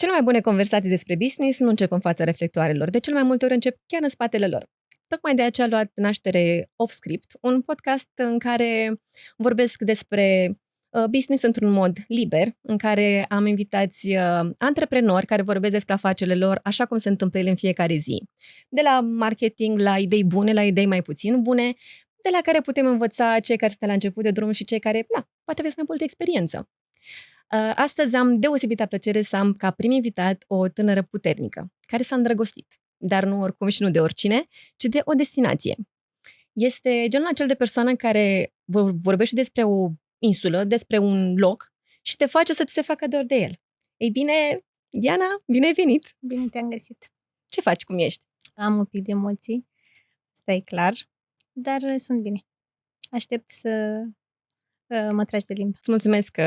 Cele mai bune conversații despre business nu încep în fața reflectoarelor, de cel mai multe ori încep chiar în spatele lor. Tocmai de aceea a luat naștere Off Script, un podcast în care vorbesc despre business într-un mod liber, în care am invitați antreprenori care vorbesc despre afacerile lor așa cum se întâmplă ele în fiecare zi. De la marketing, la idei bune, la idei mai puțin bune, de la care putem învăța cei care sunt la început de drum și cei care, poate aveți mai multă experiență. Astăzi am deosebită plăcere să am ca prim invitat o tânără puternică, care s-a îndrăgostit, dar nu oricum și nu de oricine, ci de o destinație. Este genul acel de persoană care vorbește despre o insulă, despre un loc și te face să ți se facă dor de el. Ei bine, Diana, bine ai venit! Bine te-am găsit. Ce faci, cum ești? Am un pic de emoții, asta e clar, dar sunt bine. Aștept să mă tragi de limbă. Îți mulțumesc că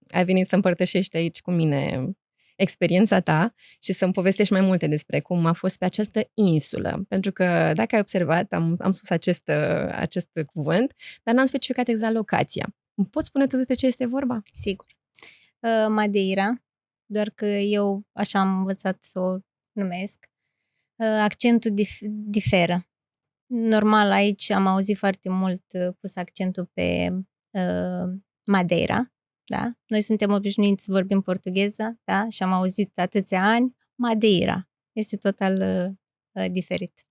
ai venit să împărtășești aici cu mine experiența ta și să-mi povestești mai multe despre cum a fost pe această insulă. Pentru că, dacă ai observat, am spus acest cuvânt, dar n-am specificat exact locația. Îmi poți spune tu despre ce este vorba? Sigur. Madeira, doar că eu așa am învățat să o numesc. Accentul diferă. Normal, aici am auzit foarte mult pus accentul pe Madeira, da? Noi suntem obișnuiți să vorbim portugheză, da? Și am auzit atâția ani, Madeira. Este total diferit.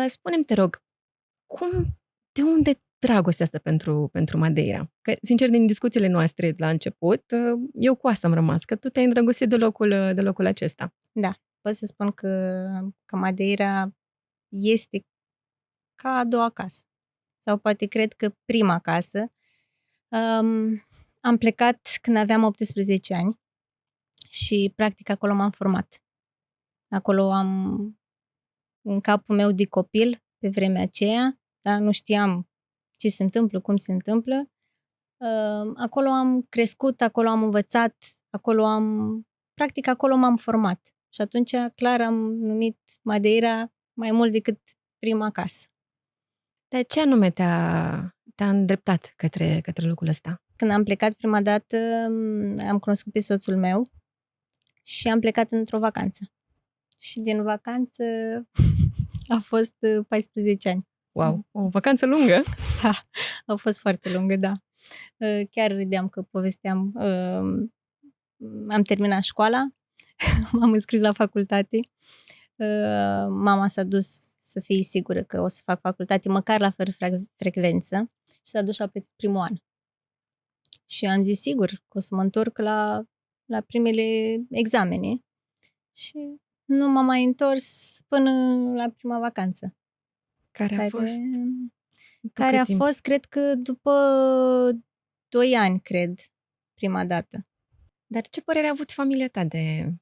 Spune-mi, te rog, de unde dragostea asta pentru Madeira? Că, sincer, din discuțiile noastre la început, eu cu asta am rămas, că tu te-ai îndrăgostit de locul acesta. Da, pot să spun că Madeira este ca a doua casă. Sau poate cred că prima casă. Am plecat când aveam 18 ani și practic acolo m-am format. Acolo am, în capul meu de copil, pe vremea aceea, dar nu știam ce se întâmplă, cum se întâmplă. Acolo am crescut, acolo am învățat, practic acolo m-am format. Și atunci, clar, am numit Madeira mai mult decât prima casă. De ce anume te-a îndreptat către locul ăsta? Când am plecat prima dată, am cunoscut pe soțul meu și am plecat într-o vacanță. Și din vacanță a fost 14 ani. Wow, o vacanță lungă? Da, a fost foarte lungă, da. Chiar râdeam că povesteam. Am terminat școala, m-am înscris la facultate. Mama s-a dus să fie sigură că o să fac facultate, măcar la frecvență, și s-a dus și a plătit primul an. Și am zis sigur că o să mă întorc la primele examene. Și nu m-am mai întors până la prima vacanță. Care a fost, cred că după 2 ani, prima dată. Dar ce părere a avut familia ta de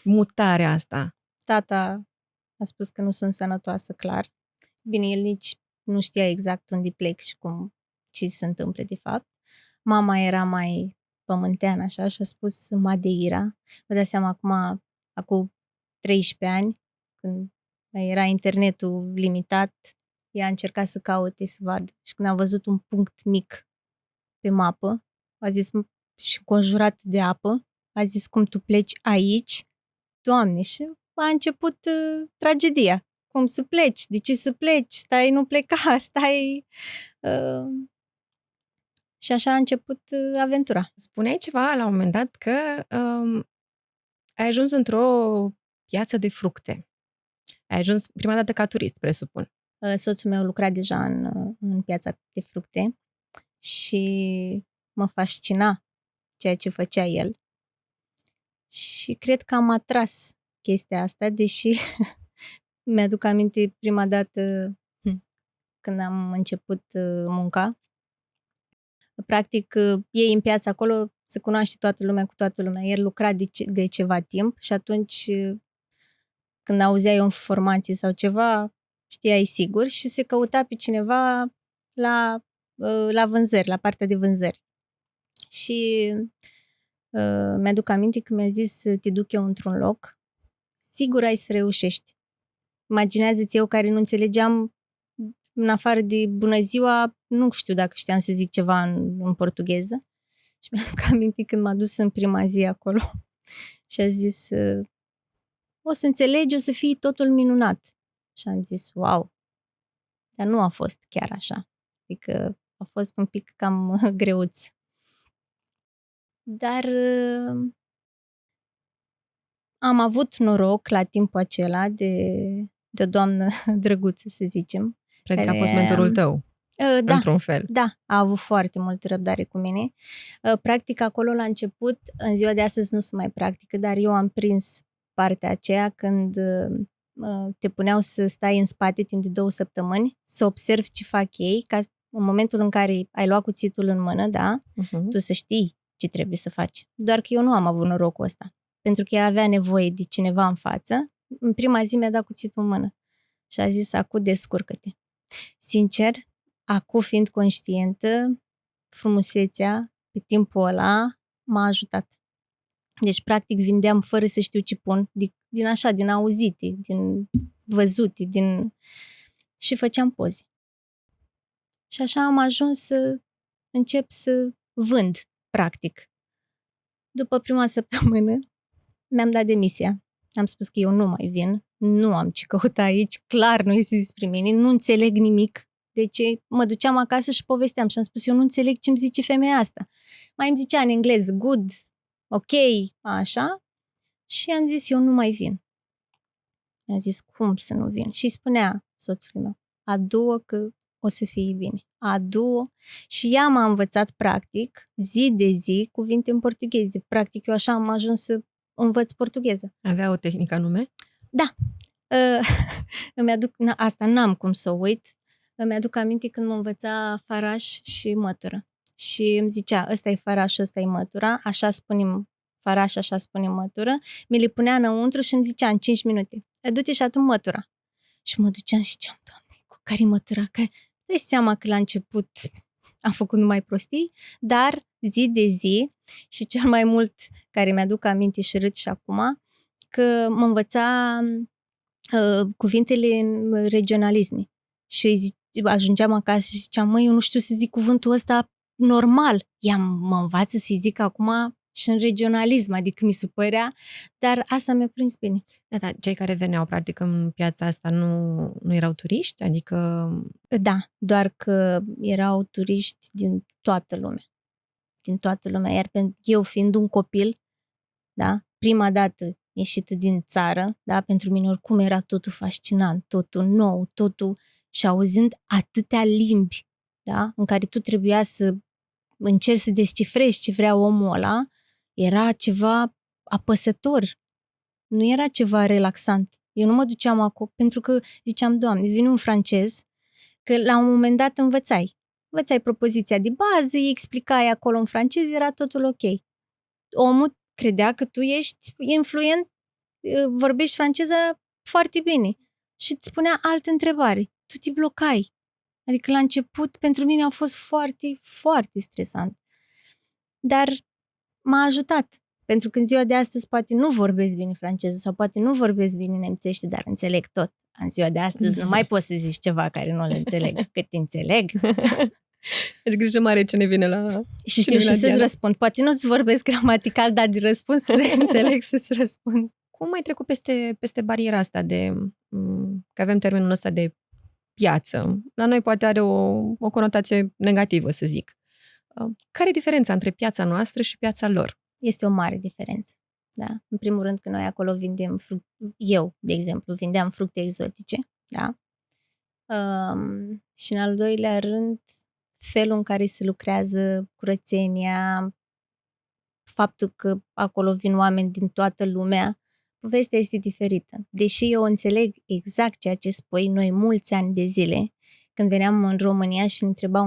mutarea asta? Tata a spus că nu sunt sănătoasă, clar. Bine, el nici nu știa exact unde plec și ce se întâmplă de fapt. Mama era mai pământeană așa și a spus Madeira. Vă dați seama acum 13 ani, când era internetul limitat, ea a încercat să caute, să vadă. Și când a văzut un punct mic pe mapă, a zis, și conjurat de apă, a zis, cum tu pleci aici? Doamne, și a început tragedia. Cum să pleci? De ce să pleci? Stai, nu pleca, stai... Și așa a început aventura. Spuneai ceva la un moment dat că ai ajuns într-o piață de fructe. Ai ajuns prima dată ca turist, presupun. Soțul meu lucra deja în piața de fructe și mă fascina ceea ce făcea el. Și cred că am atras chestia asta, deși mi-aduc aminte prima dată când am început munca. Practic, ei în piață acolo se cunoaște toată lumea cu toată lumea. El lucra de ceva timp și atunci când auzeai o informație sau ceva, știai sigur și se căuta pe cineva la vânzări, la partea de vânzări. Și mi-aduc aminte că mi-a zis, te duc eu într-un loc, sigur ai să reușești. Imaginează-ți eu care nu înțelegeam, în afară de bună ziua, nu știu dacă știam să zic ceva în portugheză. Și mi-aduc aminte când m-a dus în prima zi acolo Și a zis, o să înțelegi, o să fii totul minunat. Și am zis, wow, dar nu a fost chiar așa. Adică a fost un pic cam greuț. Dar am avut noroc la timpul acela de o doamnă drăguță, să zicem. Cred că a fost mentorul tău, Da, într-un fel. da, a avut foarte multă răbdare cu mine. Practic, acolo la început, în ziua de astăzi nu se mai practică, dar eu am prins partea aceea când te puneau să stai în spate timp de 2 săptămâni, să observi ce fac ei, ca în momentul în care ai luat cuțitul în mână, da, tu să știi ce trebuie să faci. Doar că eu nu am avut norocul ăsta, pentru că ea avea nevoie de cineva în față. În prima zi mi-a dat cuțitul în mână și a zis, acu descurcă-te. Sincer, acu fiind conștientă, frumusețea pe timpul ăla m-a ajutat. Deci, practic, vindeam fără să știu ce pun, din auzite, din văzute, și făceam poze. Și așa am ajuns să încep să vând, practic. După prima săptămână, mi-am dat demisia. Am spus că eu nu mai vin, nu am ce căuta aici, clar nu este despre mine, nu înțeleg nimic. Deci mă duceam acasă și povesteam și am spus, eu nu înțeleg ce îmi zice femeia asta. Mai îmi zicea în engleză, good, ok, așa. Și am zis, eu nu mai vin. Mi-a zis, cum să nu vin? Și îi spunea soțului meu, adu-o că o să fie bine. Adu-o. Și ea m-a învățat, practic, zi de zi, cuvinte în portugheză. Practic, eu așa am ajuns să învăț portugheză. Avea o tehnică anume? Da. Îmi aduc, asta n-am cum să o uit. Îmi aduc aminte când mă învăța faraș și mătură. Și îmi zicea, ăsta e farașul, ăsta e mătura, așa spunem faraș, așa spunem mătură. Mi le punea înăuntru și îmi zicea în 5 minute, du-te și atunci mătura. Și mă duceam și ziceam, Doamne, cu care mătura? Dai seama că la început am făcut numai prostii, dar zi de zi și cel mai mult care mi-aduc aminte și râd și acum, că mă învăța cuvintele în regionalisme. Și ajungeam acasă și ziceam, măi, eu nu știu să zic cuvântul ăsta normal. Ea mă învață să-i zic acum și în regionalism, adică mi se părea, dar asta mi-a prins bine. Da, cei care veneau practic în piața asta nu erau turiști? Adică... Da, doar că erau turiști din toată lumea. Din toată lumea. Iar eu fiind un copil, da, prima dată ieșită din țară, da, pentru mine oricum era totul fascinant, totul nou, totul, și auzind atâtea limbi, da, în care tu trebuia să încerci să descifrezi ce vrea omul ăla, era ceva apăsător, nu era ceva relaxant. Eu nu mă duceam acolo, pentru că ziceam, Doamne, vine un francez, că la un moment dat învățai propoziția de bază, îi explicai acolo în francez, era totul ok. Omul credea că tu ești influent, vorbești franceză foarte bine și îți spunea altă întrebare. Tu te blocai. Adică la început pentru mine a fost foarte, foarte stresant. Dar m-a ajutat. Pentru că în ziua de astăzi poate nu vorbesc bine franceză sau poate nu vorbesc bine nemțește, dar înțeleg tot. În ziua de astăzi nu mai poți să zici ceva care nu le înțeleg, cât înțeleg. Deci grijă mare ce ne vine la... Și știu și să-ți răspund. Poate nu-ți vorbesc gramatical, dar de răspuns să înțeleg să-ți răspund. Cum ai trecut peste bariera asta că avem termenul ăsta de piață? La noi poate are o conotație negativă, să zic. Care e diferența între piața noastră și piața lor? Este o mare diferență. Da? În primul rând că noi acolo vindem eu, de exemplu, vindeam fructe exotice, da? Și în al doilea rând, felul în care se lucrează, curățenia, faptul că acolo vin oameni din toată lumea, povestea este diferită. Deși eu înțeleg exact ceea ce spui, noi mulți ani de zile, când veneam în România și ne întrebau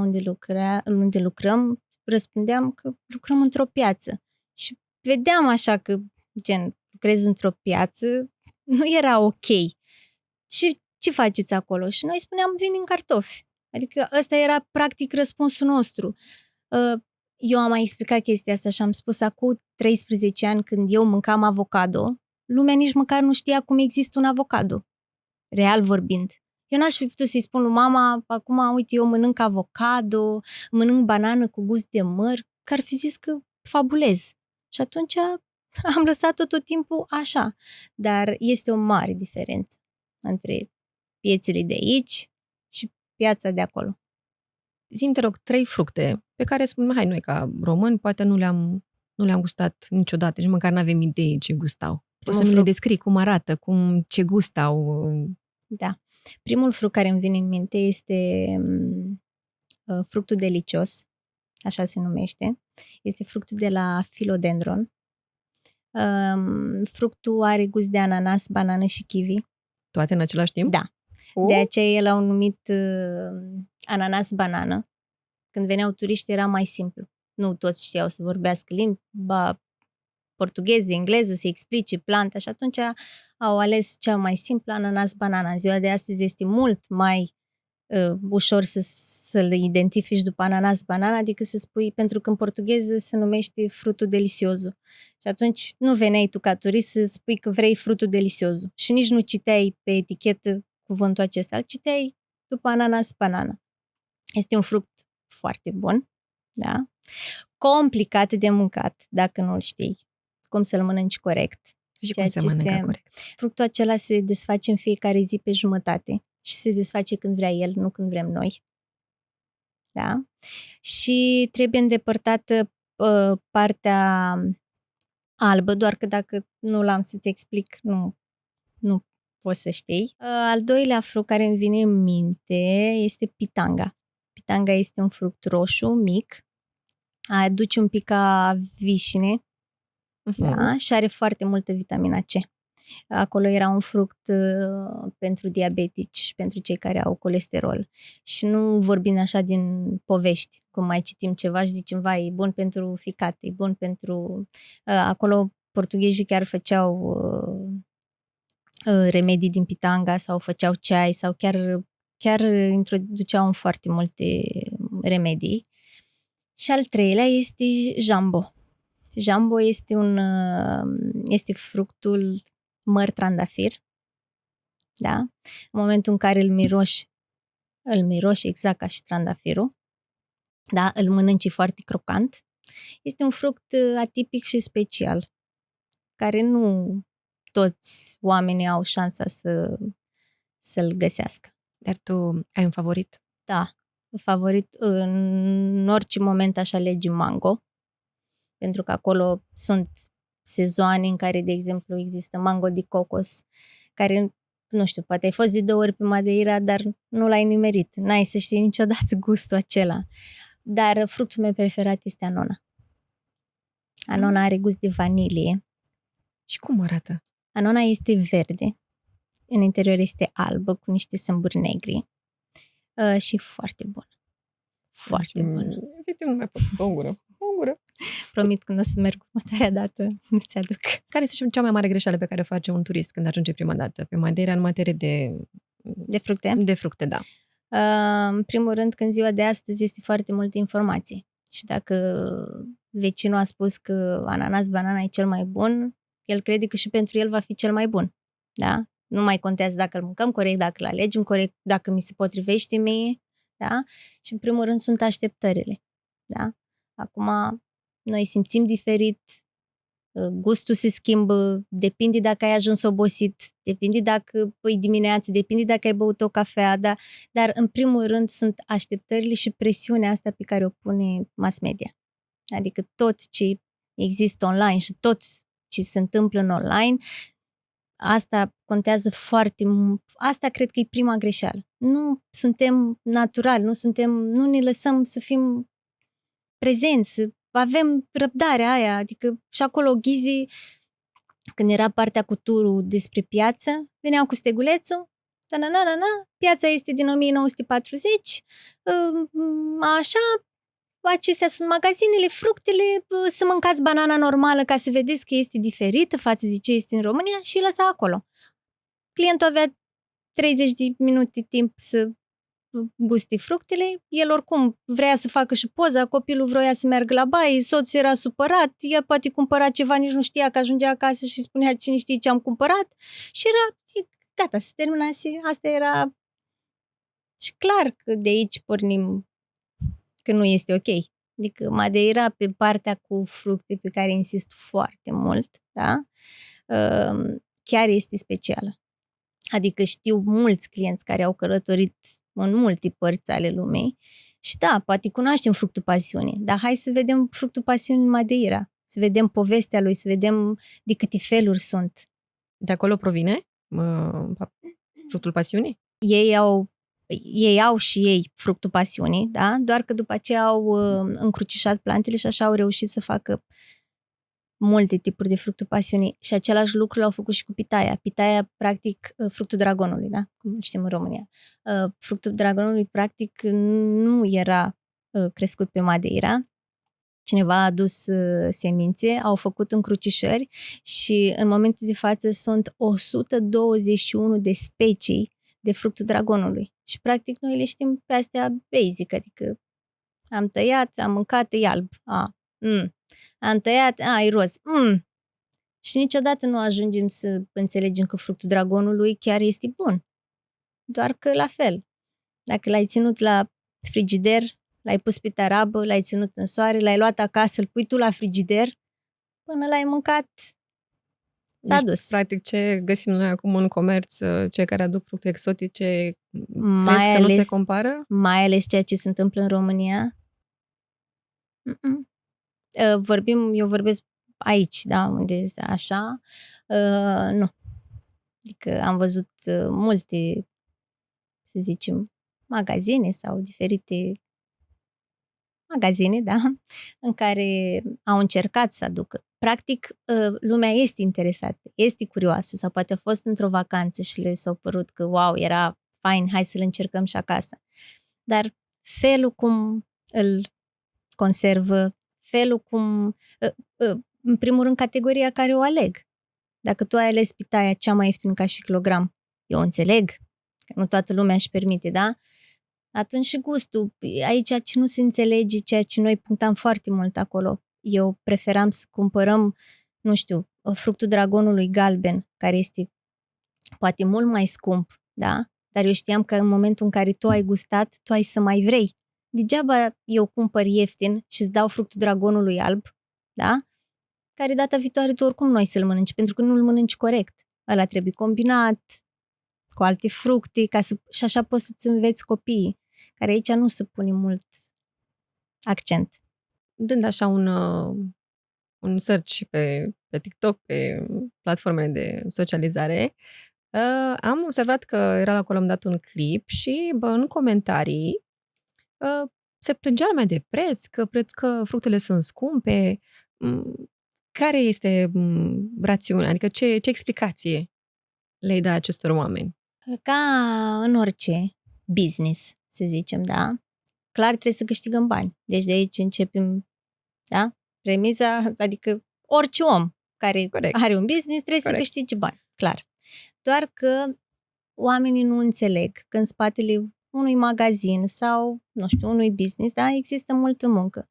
unde lucrăm, răspundeam că lucrăm într-o piață. Și vedeam așa că, gen, lucrez într-o piață, nu era ok. Și ce faceți acolo? Și noi spuneam, vin în cartofi. Adică ăsta era practic răspunsul nostru. Eu am mai explicat chestia asta și am spus acum 13 ani când eu mâncam avocado, lumea nici măcar nu știa cum există un avocado, real vorbind. Eu n-aș fi putut să-i spun lui mama, acum, uite, eu mănânc avocado, mănânc banană cu gust de măr, că ar fi zis că fabulez. Și atunci am lăsat-o tot timpul așa. Dar este o mare diferență între piețele de aici și piața de acolo. Zi-mi, te rog, 3 fructe pe care spun, hai, noi ca români poate nu le-am gustat niciodată, nici măcar n-avem idee ce gustau. Poți să mi le descrii cum arată, ce gust au? Da. Primul fruct care îmi vine în minte este fructul delicios, așa se numește. Este fructul de la philodendron. Fructul are gust de ananas, banană și kiwi. Toate în același timp? Da. De aceea el l-au numit ananas-banană. Când veneau turiști era mai simplu. Nu toți știau să vorbească limba portugheză, engleză, să explice planta și atunci au ales cea mai simplă, ananas-banana. În ziua de astăzi este mult mai ușor să-l identifici după ananas-banana decât să spui, pentru că în portugheză se numește frutul delicioso. Și atunci nu veneai tu ca turist să spui că vrei frutul delicioso. Și nici nu citeai pe etichetă cuvântul acesta, citeai după ananas-banana. Este un fruct foarte bun, da? Complicat de mâncat, dacă nu-l știi. Cum să-l mănânci corect. Și cum se mănâncă corect? Fructul acela se desface în fiecare zi pe jumătate și se desface când vrea el, nu când vrem noi. Da? Și trebuie îndepărtată partea albă, doar că dacă nu l-am să-ți explic, nu poți să știi. Al doilea fruct care îmi vine în minte este pitanga. Pitanga este un fruct roșu, mic, aduce un pic ca vișine, da? Și are foarte multă vitamina C. Acolo era un fruct pentru diabetici, pentru cei care au colesterol. Și nu vorbim așa din povești, cum mai citim ceva și zicem, vai, e bun pentru ficat, e bun pentru... Acolo portughezii chiar făceau remedii din pitanga sau făceau ceai sau chiar introduceau în foarte multe remedii. Și al treilea este jambo. Jambo este fructul măr trandafir, da? În momentul în care îl miroși exact ca și trandafirul, da? Îl mănânci foarte crocant. Este un fruct atipic și special, care nu toți oamenii au șansa să-l găsească. Dar tu ai un favorit? Da, favorit în orice moment aș alege mango, pentru că acolo sunt sezoane în care, de exemplu, există mango de cocos, care, nu știu, poate ai fost de 2 ori pe Madeira, dar nu l-ai nimerit. N-ai să știi niciodată gustul acela. Dar fructul meu preferat este anona. Anona are gust de vanilie. Și cum arată? Anona este verde. În interior este albă, cu niște sâmburi negri. Și foarte bun. Foarte bun. Uite, nu mai pot o gură. Promit când o să merg următoarea dată, nu-ți aduc. Care este cea mai mare greșeală pe care o face un turist când ajunge prima dată pe Madeira în materie de fructe? De fructe, da. În primul rând, când ziua de astăzi este foarte multă informație. Și dacă vecinul a spus că ananas, banana e cel mai bun, el crede că și pentru el va fi cel mai bun. Da? Nu mai contează dacă îl mâncăm corect, dacă îl alegem corect, dacă mi se potrivește mie. Da? Și în primul rând sunt așteptările. Da? Acum, noi simțim diferit, gustul se schimbă, depinde dacă ai ajuns obosit, depinde dacă e dimineață, depinde dacă ai băut o cafea, dar în primul rând sunt așteptările și presiunea asta pe care o pune mass media. Adică tot ce există online și tot ce se întâmplă în online, asta contează foarte mult. Asta cred că e prima greșeală. Nu suntem naturali, nu ne lăsăm să fim prezenți, să avem răbdarea aia, adică și acolo ghizii, când era partea cu turul despre piață, veneau cu stegulețul, piața este din 1940, așa, acestea sunt magazinele, fructele, să mâncați banana normală ca să vedeți că este diferită față de ce este în România și lăsa acolo. Clientul avea 30 de minute timp să gusti fructele, el oricum vrea să facă și poza, copilul vroia să meargă la baie, soțul era supărat, el poate cumpăra ceva, nici nu știa, că ajungea acasă și spunea cine știe ce am cumpărat și era, gata, se terminase, asta era și clar că de aici pornim că nu este ok. Adică Madeira pe partea cu fructe pe care insist foarte mult, da? Chiar este specială. Adică știu mulți clienți care au călătorit în multe părți ale lumii și da, poate cunoaștem fructul pasiunii, dar hai să vedem fructul pasiunii în Madeira, să vedem povestea lui, să vedem de câte feluri sunt. De acolo provine fructul pasiunii? Ei au și ei fructul pasiunii, da? Doar că după aceea au încrucișat plantele și așa au reușit să facă multe tipuri de fructul pasiunii și același lucru l-au făcut și cu pitaia. Pitaia, practic, fructul dragonului, da? Cum știm în România. Fructul dragonului, practic, nu era crescut pe Madeira. Cineva a adus semințe, au făcut încrucișări și în momentul de față sunt 121 de specii de fructul dragonului. Și practic noi le știm pe astea basic, adică am tăiat, am mâncat, e alb. Am tăiat, e roz. Și niciodată nu ajungem să înțelegem că fructul dragonului chiar este bun. Doar că la fel. Dacă l-ai ținut la frigider, l-ai pus pe tarabă, l-ai ținut în soare, l-ai luat acasă, îl pui tu la frigider, până l-ai mâncat, s-a deci, dus. Practic, ce găsim noi acum în comerț, cei care aduc fructe exotice, Mai crezi că nu se compară? Mai ales ceea ce se întâmplă în România. Eu vorbesc aici, da, unde este așa, nu. Adică am văzut multe, să zicem, magazine sau diferite magazine, da, în care au încercat să aducă. Practic, lumea este interesată, este curioasă sau poate a fost într-o vacanță și le s-a părut că, wow, era fain, hai să-l încercăm și acasă. Dar felul cum îl conservă, felul cum, în primul rând, categoria care o aleg. Dacă tu ai ales pitaia cea mai ieftină ca și kilogram, eu înțeleg că nu toată lumea își permite, da? Atunci și gustul. Aici ce nu se înțelege, ceea ce noi punctam foarte mult acolo. Eu preferam să cumpărăm, nu știu, fructul dragonului galben, care este poate mult mai scump, da? Dar eu știam că în momentul în care tu ai gustat, tu ai să mai vrei. Degeaba eu cumpăr ieftin și îți dau fructul dragonului alb, da? Care data viitoare tu oricum nu ai să-l mănânci, pentru că nu-l mănânci corect. Ăla trebuie combinat cu alte fructe, și așa poți să-ți înveți copiii, care aici nu se pune mult accent. Dând așa un search pe TikTok, pe platformele de socializare, am observat că era acolo, am dat un clip și în comentarii se plângea lumea de preț, că fructele sunt scumpe. Care este rațiunea? Adică ce explicație le-ai da acestor oameni? Ca în orice business, să zicem, da? Clar trebuie să câștigăm bani. Deci de aici începem, da? Premiza, adică orice om care are un business trebuie să câștige bani, clar. Doar că oamenii nu înțeleg că în spatele unui magazin sau, nu știu, unui business, da, există multă muncă.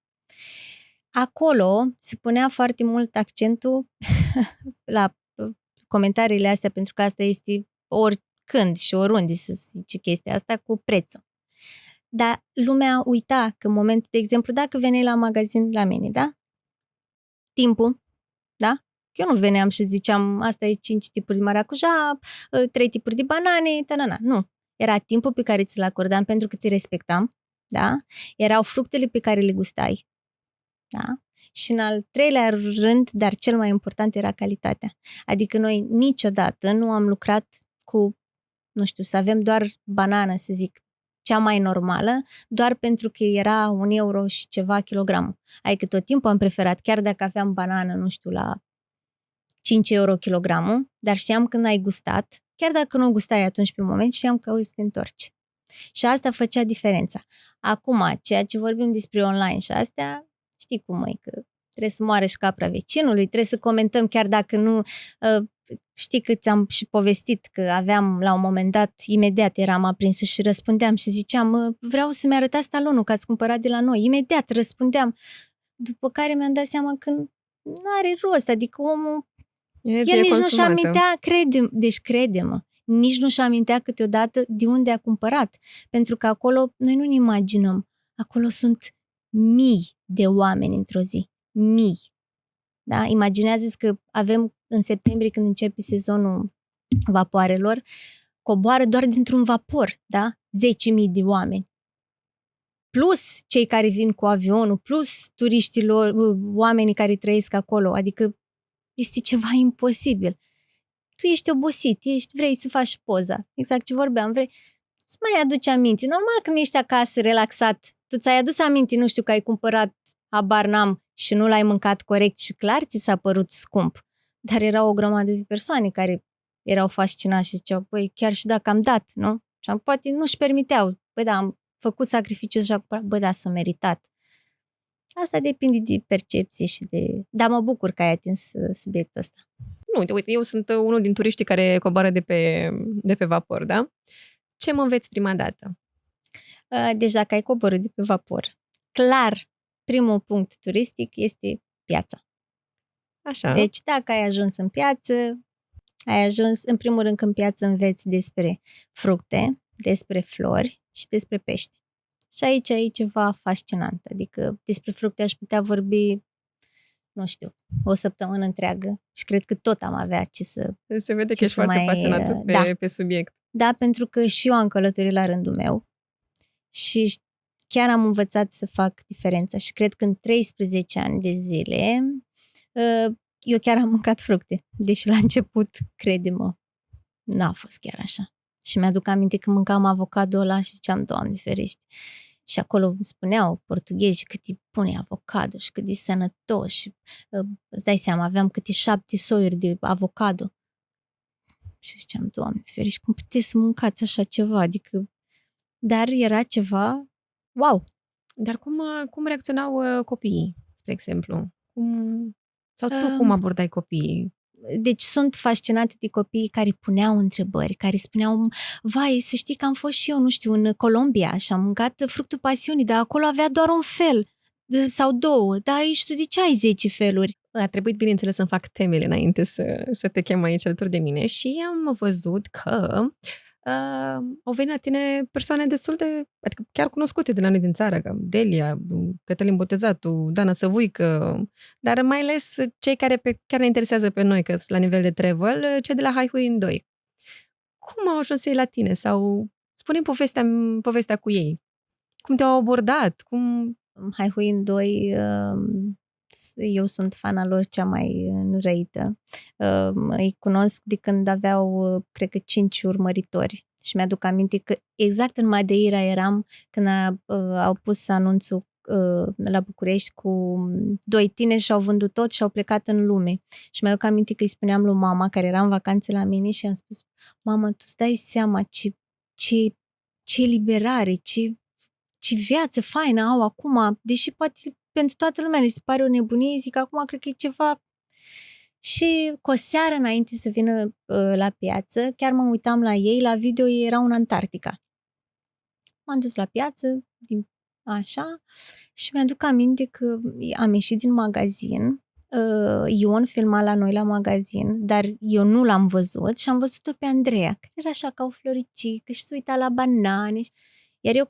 Acolo se punea foarte mult accentul la comentariile astea, pentru că asta este oricând și oriunde să zice chestia asta cu prețul. Dar lumea uita că în momentul, de exemplu, dacă veneai la magazin la mine, da? Timpul, da? Eu nu veneam și ziceam, asta e 5 tipuri de maracuja, 3 tipuri de banane, tanana. Nu. Era timpul pe care ți-l acordam pentru că te respectam, da? Erau fructele pe care le gustai, da? Și în al treilea rând, dar cel mai important, era calitatea. Adică noi niciodată nu am lucrat cu, nu știu, să avem doar banană, să zic, cea mai normală, doar pentru că era 1 euro și ceva kilogramul. Adică tot timpul am preferat, chiar dacă aveam banană, nu știu, la 5 euro kilogramul, dar știam când ai gustat, chiar dacă nu gustai atunci pe moment, știam că o să te întorci. Și asta făcea diferența. Acum, ceea ce vorbim despre online și astea, știi cum e, că trebuie să moare și capra vecinului, trebuie să comentăm chiar dacă nu... Știi că ți-am și povestit că aveam la un moment dat, imediat eram aprinsă și răspundeam și ziceam, vreau să-mi arătați talonul că ați cumpărat de la noi. Imediat răspundeam. După care mi-am dat seama că nu are rost, adică omul... El nici nu-și amintea, crede-mă, nici nu-și amintea câteodată de unde a cumpărat. Pentru că acolo, noi nu ne imaginăm, acolo sunt mii de oameni într-o zi. Mii. Da? Imaginează-ți că avem în septembrie, când începe sezonul vapoarelor, coboară doar dintr-un vapor, da? 10.000 de oameni. Plus cei care vin cu avionul, plus turiștilor, oamenii care trăiesc acolo. Adică este ceva imposibil. Tu ești obosit, vrei să faci poza. Exact ce vorbeam, vrei să mai aduci aminte. Normal când ești acasă, relaxat, tu ți-ai adus aminte, nu știu, că ai cumpărat, habar n-am, și nu l-ai mâncat corect și clar ți s-a părut scump. Dar erau o grămadă de persoane care erau fascinați și ziceau, băi, chiar și dacă am dat, nu? Și poate nu-și permiteau. Băi, da, am făcut sacrificiu și acum, băi, da, s-a meritat. Asta depinde de percepție și de... Dar mă bucur că ai atins subiectul ăsta. Nu, uite, eu sunt unul din turiștii care coboară de pe vapor, da? Ce mă înveți prima dată? Deci dacă ai coborât de pe vapor, clar, primul punct turistic este piața. Așa. Deci dacă ai ajuns în piață, ai ajuns, în primul rând, în piață înveți despre fructe, despre flori și despre pești. Și aici e ceva fascinant. Adică despre fructe aș putea vorbi, nu știu, o săptămână întreagă și cred că tot am avea ce să... Se vede că ești foarte pasionat pe subiect. Da, pentru că și eu am călătorit la rândul meu și chiar am învățat să fac diferența și cred că în 13 ani de zile eu chiar am mâncat fructe, deși la început, crede-mă, n-a fost chiar așa. Și mi-aduc aminte că mâncam avocado ăla și ziceam, Doamne ferește. Și acolo îmi spuneau portughezi cât îi pune avocado și cât e sănătos și îți dai seama, aveam câte 7 soiuri de avocado. Și ziceam, Doamne ferește, cum puteți să mâncați așa ceva? Adică, dar era ceva, wow! Dar cum reacționau copiii, spre exemplu? Sau tu cum abordai copiii? Deci sunt fascinată de copiii care puneau întrebări, care spuneau, vai, să știi că am fost și eu, nu știu, în Colombia și am mâncat fructul pasiunii, dar acolo avea doar un fel sau două, dar aici tu de ce ai 10 feluri? A trebuit, bineînțeles, să-mi fac temele înainte să te chem aici alături de mine și am văzut că au venit la tine persoane destul de, adică chiar cunoscute de la noi din țară, ca Delia, Cătălin Botezatu, Dana Săvuică, dar mai ales cei care chiar ne interesează pe noi, că sunt la nivel de travel, cei de la Hai Hui în 2. Cum au ajuns ei la tine? Sau spune-mi povestea cu ei. Cum te-au abordat? Hai Hui în 2, eu sunt fana lor cea mai înrăită. Îi cunosc de când aveau, cred că, 5 urmăritori. Și mi-aduc aminte că exact în Madeira eram când au pus anunțul la București cu 2 tineri și au vândut tot și au plecat în lume. Și mi-aduc aminte că îi spuneam lui mama, care era în vacanțe la mine, și am spus, mamă, tu îți dai seama ce liberare, ce viață faină au acum, deși poate pentru toată lumea le se pare o nebunie, zic, acum cred că e ceva. Și cu o seară înainte să vină la piață, chiar mă uitam la ei, la video, ei erau în Antarctica. M-am dus la piață, așa, și mi-aduc aminte că am ieșit din magazin, Ion filma la noi la magazin, dar eu nu l-am văzut și am văzut-o pe Andreea, care era așa ca o floricică și se uita la banane. Iar eu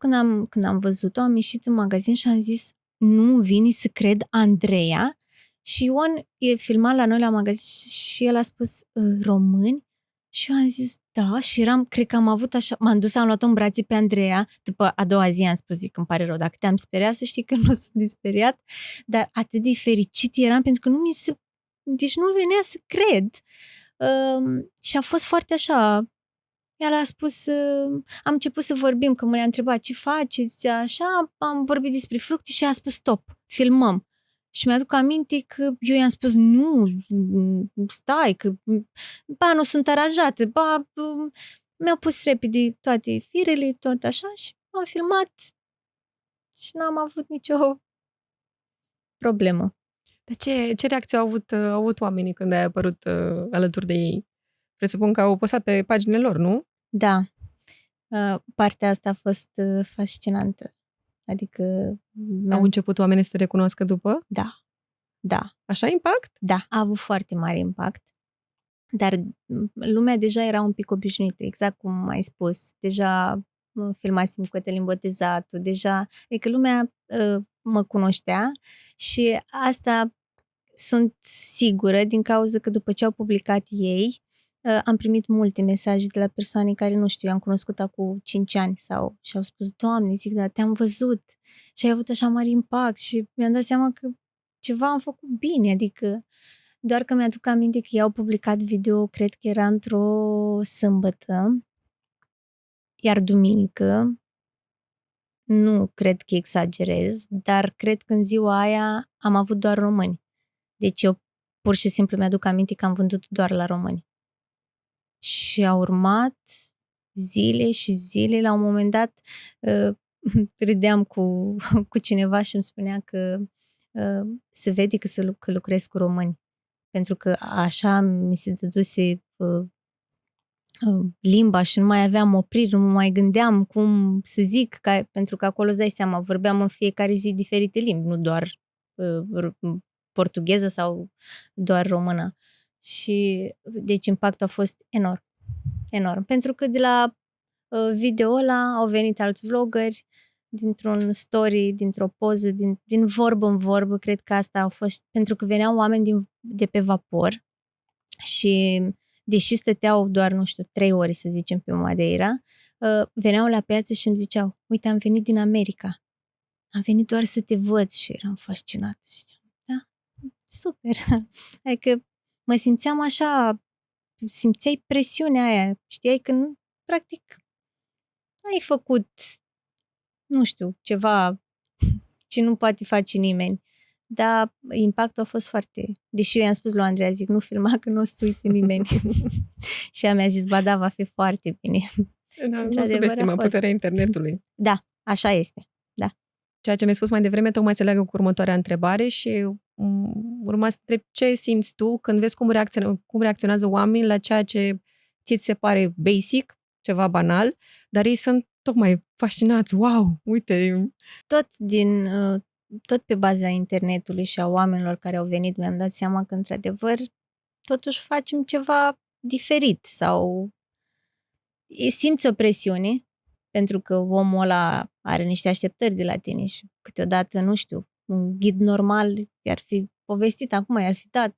când am văzut-o, am ieșit în magazin și am zis, nu vine să cred, Andreea. Și Ion e filmat la noi la magazin și el a spus, români? Și eu am zis, da, și cred că am avut așa, m-am dus, am luat-o în brațe pe Andreea, după a doua zi am spus, zic, îmi pare rău, dacă te-am speriat, să știi că nu sunt disperiat, dar atât de fericit eram, pentru că deci nu venea să cred. Și a fost foarte așa. El a spus, am început să vorbim, că m-a întrebat ce faceți, așa, am vorbit despre fructe și a spus stop, filmăm. Și mi-aduc aminte că eu i-am spus nu, stai, că nu sunt aranjate, mi-au pus repede toate firele, tot așa și am filmat și n-am avut nicio problemă. Dar ce reacție au avut oamenii când ai apărut alături de ei? Presupun că au postat pe paginile lor, nu? Da. Partea asta a fost fascinantă. Adică... Au început oamenii să te recunoască după? Da. Așa impact? Da, a avut foarte mare impact. Dar lumea deja era un pic obișnuită, exact cum ai spus. Deja filmasem cu Cătălin Botezatu, deja... Adică lumea mă cunoștea și asta sunt sigură din cauza că după ce au publicat ei, am primit multe mesaje de la persoane care, nu știu, am cunoscut acum 5 ani și au spus, Doamne, zic, dar te-am văzut și ai avut așa mare impact și mi-am dat seama că ceva am făcut bine, adică doar că mi-aduc aminte că i-au publicat video, cred că era într-o sâmbătă, iar duminică, nu cred că exagerez, dar cred că în ziua aia am avut doar români. Deci eu pur și simplu mi-aduc aminte că am vândut doar la români. Și au urmat zile și zile. La un moment dat râdeam cu cineva și îmi spunea că se vede că lucrez cu români. Pentru că așa mi se dăduse limba și nu mai aveam opriri, nu mai gândeam cum să zic, pentru că acolo, îți dai seama, vorbeam în fiecare zi diferite limbi, nu doar portugheză sau doar română. Și deci impactul a fost enorm, enorm. Pentru că de la video ăla au venit alți vloggeri, dintr-un story, dintr-o poză, din vorbă în vorbă, cred că asta a fost, pentru că veneau oameni de pe vapor și deși stăteau doar, nu știu, 3 ore, să zicem, pe Madeira, veneau la piață și îmi ziceau, uite, am venit din America, am venit doar să te văd și eram fascinată. Și da, super. Adică mă simțeam așa, simțeai presiunea aia, știai că, practic, n-ai făcut, nu știu, ceva ce nu poate face nimeni. Dar impactul a fost foarte... Deși eu i-am spus lui Andreea, zic, nu filma că nu o să uite nimeni. Și ea mi-a zis, ba da, va fi foarte bine. Nu subestima puterea internetului. Da, așa este. Da. Ceea ce mi-ai spus mai devreme tocmai se leagă cu următoarea întrebare și urma să întreb ce simți tu când vezi cum reacționează oamenii la ceea ce ți se pare basic, ceva banal, dar ei sunt tocmai fascinați. Wow, uite! Tot pe baza internetului și a oamenilor care au venit, mi-am dat seama că, într-adevăr, totuși facem ceva diferit sau simți o presiune pentru că omul ăla are niște așteptări de la tine și câteodată, nu știu, un ghid normal i-ar fi povestit acum, i-ar fi dat,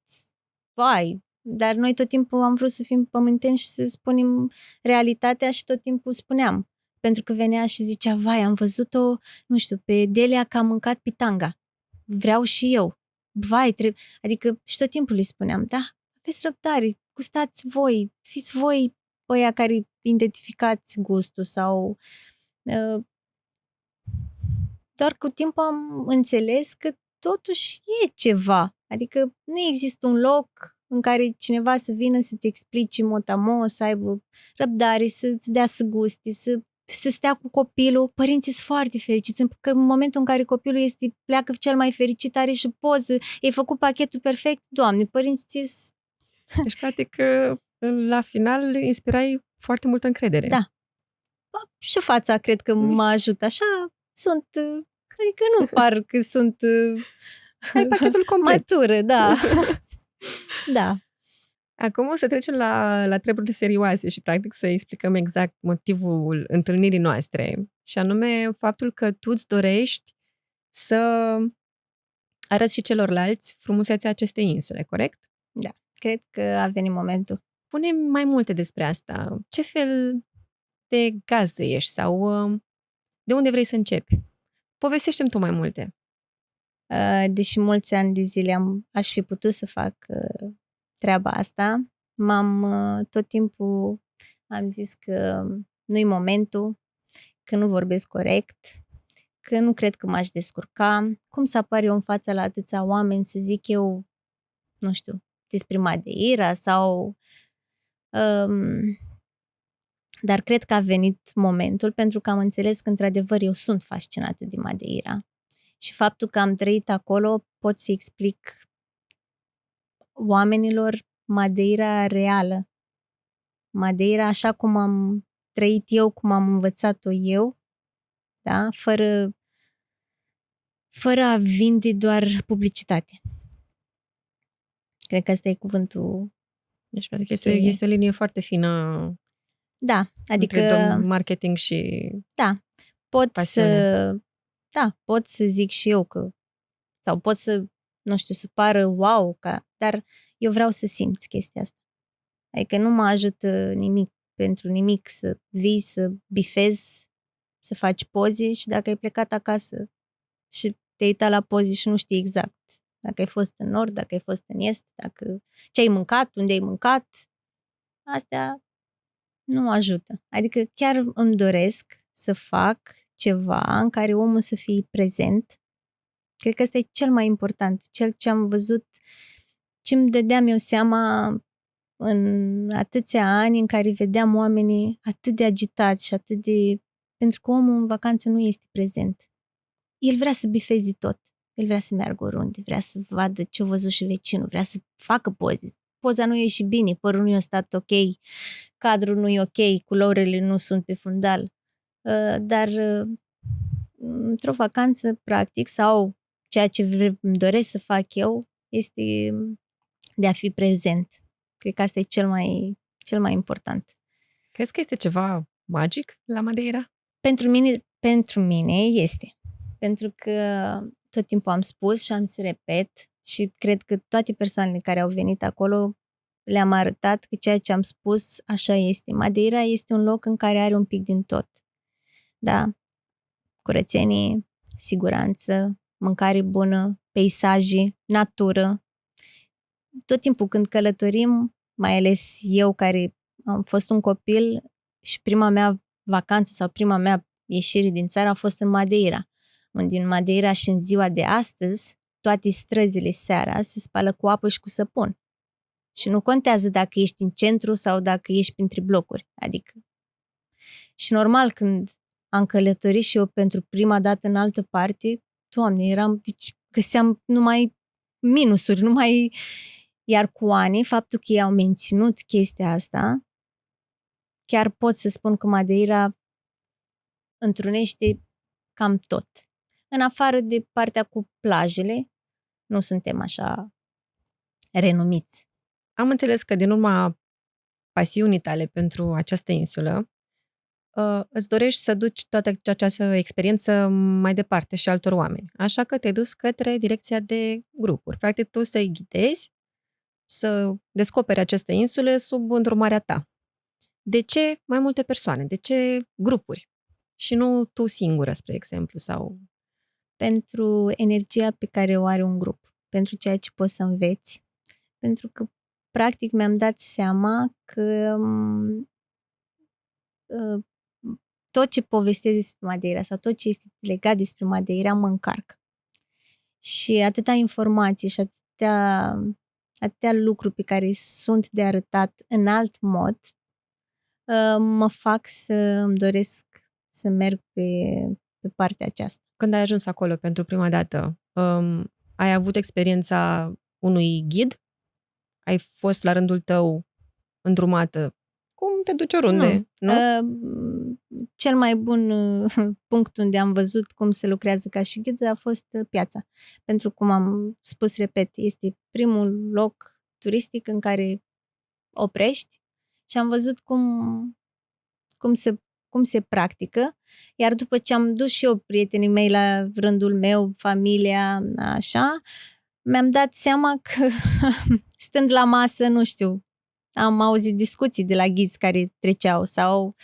vai, dar noi tot timpul am vrut să fim pământeni și să spunem realitatea și tot timpul spuneam. Pentru că venea și zicea, vai, am văzut-o, nu știu, pe Delia că a mâncat pitanga. Vreau și eu. Vai, adică și tot timpul îi spuneam, da, aveți răbdare, gustați voi, fiți voi ăia care identificați gustul sau... doar cu timpul am înțeles că totuși e ceva. Adică nu există un loc în care cineva să vină să-ți explice mot-a-mot, să aibă răbdare, să-ți dea să gusti, să stea cu copilul. Părinții sunt foarte fericiți, că în momentul în care copilul pleacă cel mai fericit, are și poză, ai făcut pachetul perfect, Doamne, părinții Deci, practic, la final, inspirai foarte multă încredere. Da. Și fața, cred că mă ajută. Așa sunt, adică nu par că sunt ai pachetul complet. matură, da. Da. Acum o să trecem la treburile serioase și, practic, să explicăm exact motivul întâlnirii noastre. Și anume faptul că tu îți dorești să arăți și celorlalți frumusețea acestei insule, corect? Da. Cred că a venit momentul. Pune-mi mai multe despre asta. Ce fel de gazdă ești sau de unde vrei să începi? Povestește-mi tu mai multe. Deși mulți ani de zile aș fi putut să fac treaba asta, tot timpul am zis că nu-i momentul, că nu vorbesc corect, că nu cred că m-aș descurca, cum să apar eu în fața la atâția oameni să zic eu, nu știu, despre Madeira sau... dar cred că a venit momentul pentru că am înțeles că, într-adevăr, eu sunt fascinată de Madeira. Și faptul că am trăit acolo, pot să explic oamenilor Madeira reală. Madeira așa cum am trăit eu, cum am învățat-o eu, da? Fără a vinde doar publicitate. Cred că ăsta e cuvântul. Deci, practic, este o linie foarte fină. Da, adică... între marketing și pasiune. Pot să zic și eu că... Sau pot să nu știu, să pară wow, dar eu vreau să simți chestia asta. Adică nu mă ajută nimic pentru nimic să vii, să bifezi, să faci poze și dacă ai plecat acasă și te-ai uitat la poze și nu știi exact dacă ai fost în nord, dacă ai fost în est, dacă ce ai mâncat, unde ai mâncat, astea nu ajută. Adică chiar îmi doresc să fac ceva în care omul să fie prezent. Cred că ăsta e cel mai important, cel ce am văzut, ce îmi dădeam eu seama în atâția ani în care vedeam oamenii atât de agitați și atât de... Pentru că omul în vacanță nu este prezent. El vrea să bifeze tot. El vrea să meargă oriunde, vrea să vadă ce-a văzut și vecinul, vrea să facă poze. Poza nu e și bine, părul nu i-a stat ok, cadrul nu e ok, culorile nu sunt pe fundal. Dar într-o vacanță, practic, sau ceea ce îmi doresc să fac eu, este de a fi prezent. Cred că asta e cel mai important. Crezi că este ceva magic la Madeira? Pentru mine este. Pentru că tot timpul am spus și am să repet și cred că toate persoanele care au venit acolo le-am arătat că ceea ce am spus așa este. Madeira este un loc în care are un pic din tot. Da? Curățenie, siguranță, mâncare bună, peisaje, natură. Tot timpul când călătorim, mai ales eu care am fost un copil și prima mea vacanță sau prima mea ieșire din țară a fost în Madeira. Unde în Madeira și în ziua de astăzi, toate străzile seara se spală cu apă și cu săpun. Și nu contează dacă ești în centru sau dacă ești printre blocuri. Adică. Și normal, când am călătorit și eu pentru prima dată în altă parte, Doamne, deci găseam numai minusuri, numai... Iar cu ani, faptul că ei au menținut chestia asta, chiar pot să spun că Madeira întrunește cam tot. În afară de partea cu plajele, nu suntem așa renumiți. Am înțeles că din urma pasiunii tale pentru această insulă, îți dorești să duci toată această experiență mai departe și altor oameni. Așa că te-ai dus către direcția de grupuri. Practic, tu să-i ghidezi, să descoperi aceste insule sub îndrumarea ta. De ce mai multe persoane? De ce grupuri? Și nu tu singură, spre exemplu, sau... Pentru energia pe care o are un grup, pentru ceea ce poți să înveți, pentru că, practic, mi-am dat seama că tot ce povestesc despre Madeira sau tot ce este legat despre Madeira mă încarcă. Și atâta informație și atâtea lucruri pe care sunt de arătat în alt mod mă fac să îmi doresc să merg pe partea aceasta. Când ai ajuns acolo pentru prima dată, ai avut experiența unui ghid? Ai fost la rândul tău îndrumată? Cum te duci oriunde? Nu? Cel mai bun punct unde am văzut cum se lucrează ca și ghid a fost piața. Pentru cum am spus, repet, este primul loc turistic în care oprești și am văzut cum se practică, iar după ce am dus și eu prietenii mei la rândul meu, familia, așa, mi-am dat seama că stând la masă, nu știu, am auzit discuții de la ghizi care treceau sau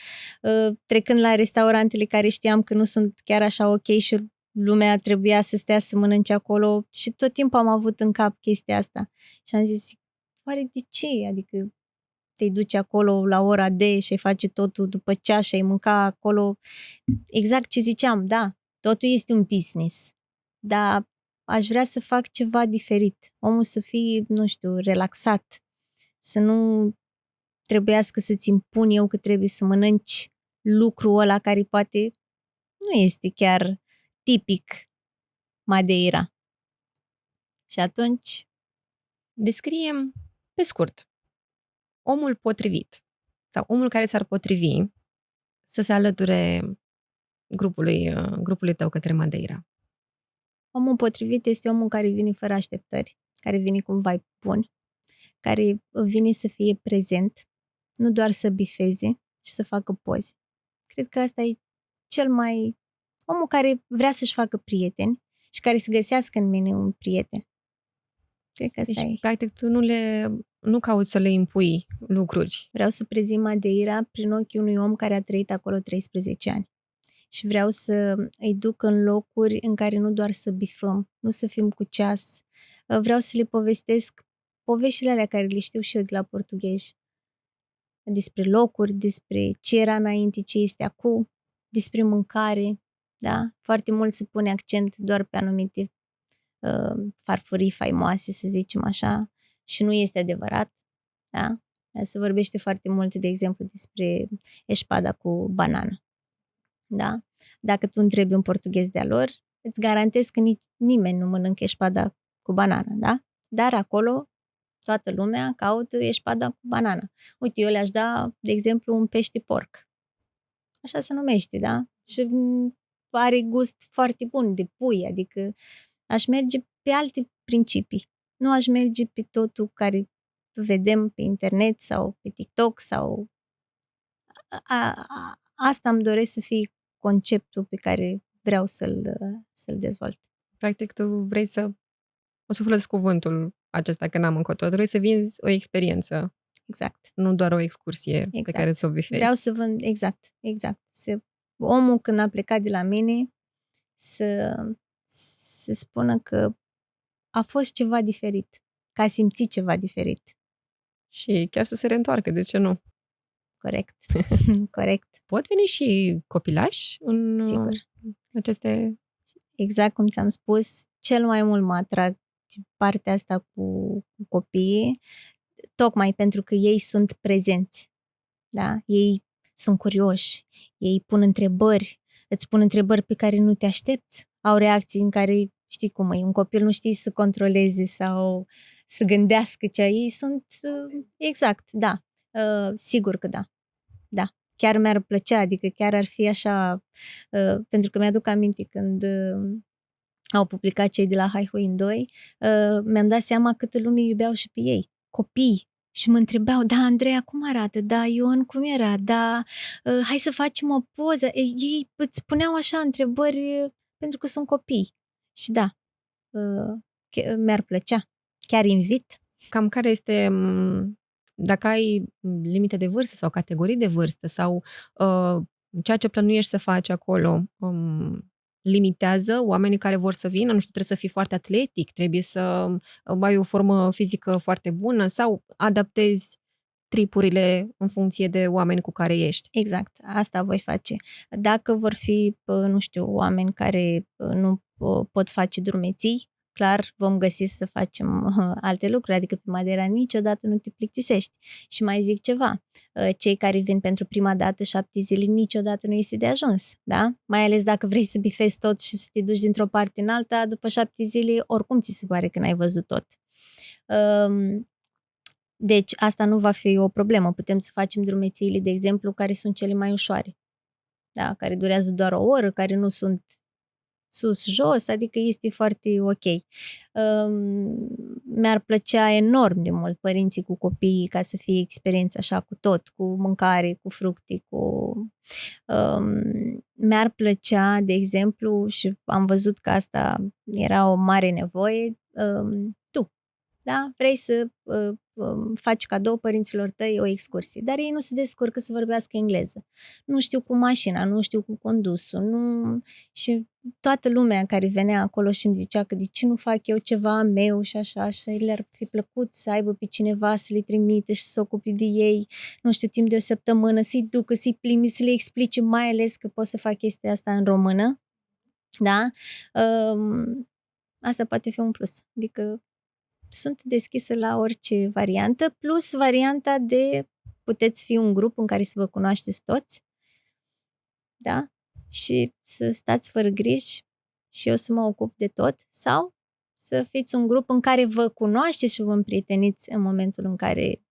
trecând la restaurantele care știam că nu sunt chiar așa ok și lumea trebuia să stea să mănânce acolo și tot timpul am avut în cap chestia asta. Și am zis, oare de ce? Adică te duci acolo la ora de și ai face totul după ceas și ai mânca acolo. Exact ce ziceam, da, totul este un business, dar aș vrea să fac ceva diferit. Omul să fie, nu știu, relaxat, să nu trebuiască să-ți impun eu că trebuie să mănânci lucrul ăla care poate nu este chiar tipic Madeira. Și atunci... Descriem pe scurt omul potrivit sau omul care s-ar potrivi să se alăture grupului tău către Madeira. Omul potrivit este omul care vine fără așteptări, care vine cu un vibe bun, care vine să fie prezent, nu doar să bifeze și să facă poze. Cred că asta e omul care vrea să-și facă prieteni și care să găsească în mine un prieten. Cred că asta Deci, e. practic, tu nu cauți să le impui lucruri. Vreau să prezint Madeira prin ochii unui om care a trăit acolo 13 ani. Și vreau să îi duc în locuri în care nu doar să bifăm, nu să fim cu ceas. Vreau să le povestesc poveștile alea care le știu și eu de la portughezi. Despre locuri, despre ce era înainte, ce este acum, despre mâncare. Da? Foarte mult se pune accent doar pe anumite farfurii faimoase, să zicem așa, și nu este adevărat. Da? Se vorbește foarte mult, de exemplu, despre espada cu banană. Da? Dacă tu întrebi un portughez de-a lor, îți garantez că nimeni nu mănâncă espada cu banană, da? Dar acolo toată lumea caută espada cu banană. Uite, eu le-aș da, de exemplu, un pește porc. Așa se numește, da? Și are gust foarte bun de pui, adică aș merge pe alte principii. Nu aș merge pe totul care vedem pe internet sau pe TikTok sau... Asta îmi doresc să fie conceptul pe care vreau să-l dezvolt. Practic, tu vrei o să folosesc cuvântul acesta, că n-am încotro, vrei să vinzi o experiență, Exact. nu doar o excursie pe care să o bifezi. Vreau să vând, exact. Omul când a plecat de la mine să spună că a fost ceva diferit, că a simțit ceva diferit. Și chiar să se reîntoarcă, de ce nu? Corect. Corect. Pot veni și copilași în Sigur. aceste... Exact cum ți-am spus, cel mai mult mă atrag partea asta cu copiii, tocmai pentru că ei sunt prezenți. Da? Ei sunt curioși, ei pun întrebări, îți pun întrebări pe care nu te aștepți, au reacții în care, știi cum e, un copil nu știe să controleze sau să gândească ce ei sunt, exact, da, sigur că da, da, chiar mi-ar plăcea, adică chiar ar fi așa, pentru că mi-aduc aminte când au publicat cei de la Hai Huin 2, mi-am dat seama câtă lume iubeau și pe ei, copii. Și mă întrebau, da, Andreea, cum arată? Da, Ion, cum era? Da, hai să facem o poză. Ei îți puneau așa întrebări pentru că sunt copii. Și da, mi-ar plăcea. Chiar invit. Cam care este, dacă ai limite de vârstă sau categorii de vârstă sau ceea ce plănuiești să faci acolo, limitează oamenii care vor să vină? Nu știu, trebuie să fii foarte atletic, trebuie să ai o formă fizică foarte bună sau adaptezi tripurile în funcție de oameni cu care ești? Exact, asta voi face. Dacă vor fi, nu știu, oameni care nu pot face drumeții, clar vom găsi să facem alte lucruri, adică pe Madeira niciodată nu te plictisești. Și mai zic ceva, cei care vin pentru prima dată 7 zile niciodată nu este de ajuns, da? Mai ales dacă vrei să bifezi tot și să te duci dintr-o parte în alta, după 7 zile oricum ți se pare că n-ai văzut tot. Deci asta nu va fi o problemă. Putem să facem drumețiile, de exemplu, care sunt cele mai ușoare. Da? Care durează doar o oră, care nu sunt sus-jos, adică este foarte ok. Mi-ar plăcea enorm de mult părinții cu copiii ca să fie experiență așa cu tot, cu mâncare, cu fructe, mi-ar plăcea, de exemplu, și am văzut că asta era o mare nevoie, da? Vrei să faci cadou părinților tăi o excursie, dar ei nu se descurcă să vorbească engleză. Nu știu cu mașina, nu știu cu condusul, nu... Și toată lumea care venea acolo și îmi zicea că de ce nu fac eu ceva a meu și așa, și le-ar fi plăcut să aibă pe cineva să le trimite și să se ocupe de ei, nu știu, timp de o săptămână, să-i ducă, să-i plimbi, să le explice, mai ales că pot să fac chestia asta în română, da? Asta poate fi un plus, adică sunt deschisă la orice variantă, plus varianta de puteți fi un grup în care să vă cunoașteți toți, da? Și să stați fără griji și eu să mă ocup de tot, sau să fiți un grup în care vă cunoașteți și vă împrieteniți în momentul în care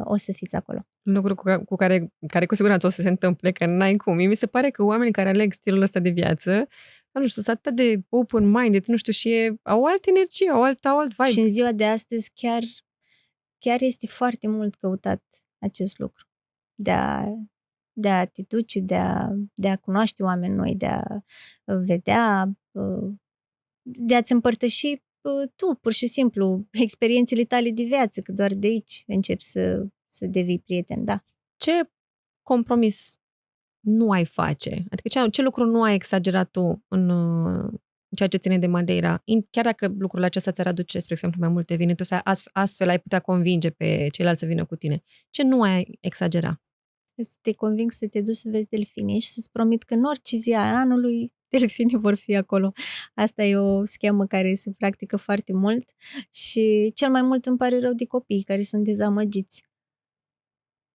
o să fiți acolo. Lucru cu care cu siguranță o să se întâmple, că n-ai cum. Mi se pare că oamenii care aleg stilul ăsta de viață, nu știu, sunt atât de open-minded, nu știu, și au altă energie, au alt vibe. Și în ziua de astăzi chiar este foarte mult căutat acest lucru. De a te duce, de a cunoaște oameni noi, de a vedea, de a-ți împărtăși tu, pur și simplu, experiențele tale de viață, că doar de aici începi să devii prieten, da. Ce compromis nu ai face? Adică ce lucru nu ai exagerat tu în ceea ce ține de Madeira? Chiar dacă lucrul acesta ți-ar aduce, spre exemplu, mai multe venituri, astfel ai putea convinge pe ceilalți să vină cu tine. Ce nu ai exagera? Să te conving să te duci să vezi delfini și să-ți promit că în orice zi a anului delfinii vor fi acolo. Asta e o schemă care se practică foarte mult și cel mai mult îmi pare rău de copii care sunt dezamăgiți.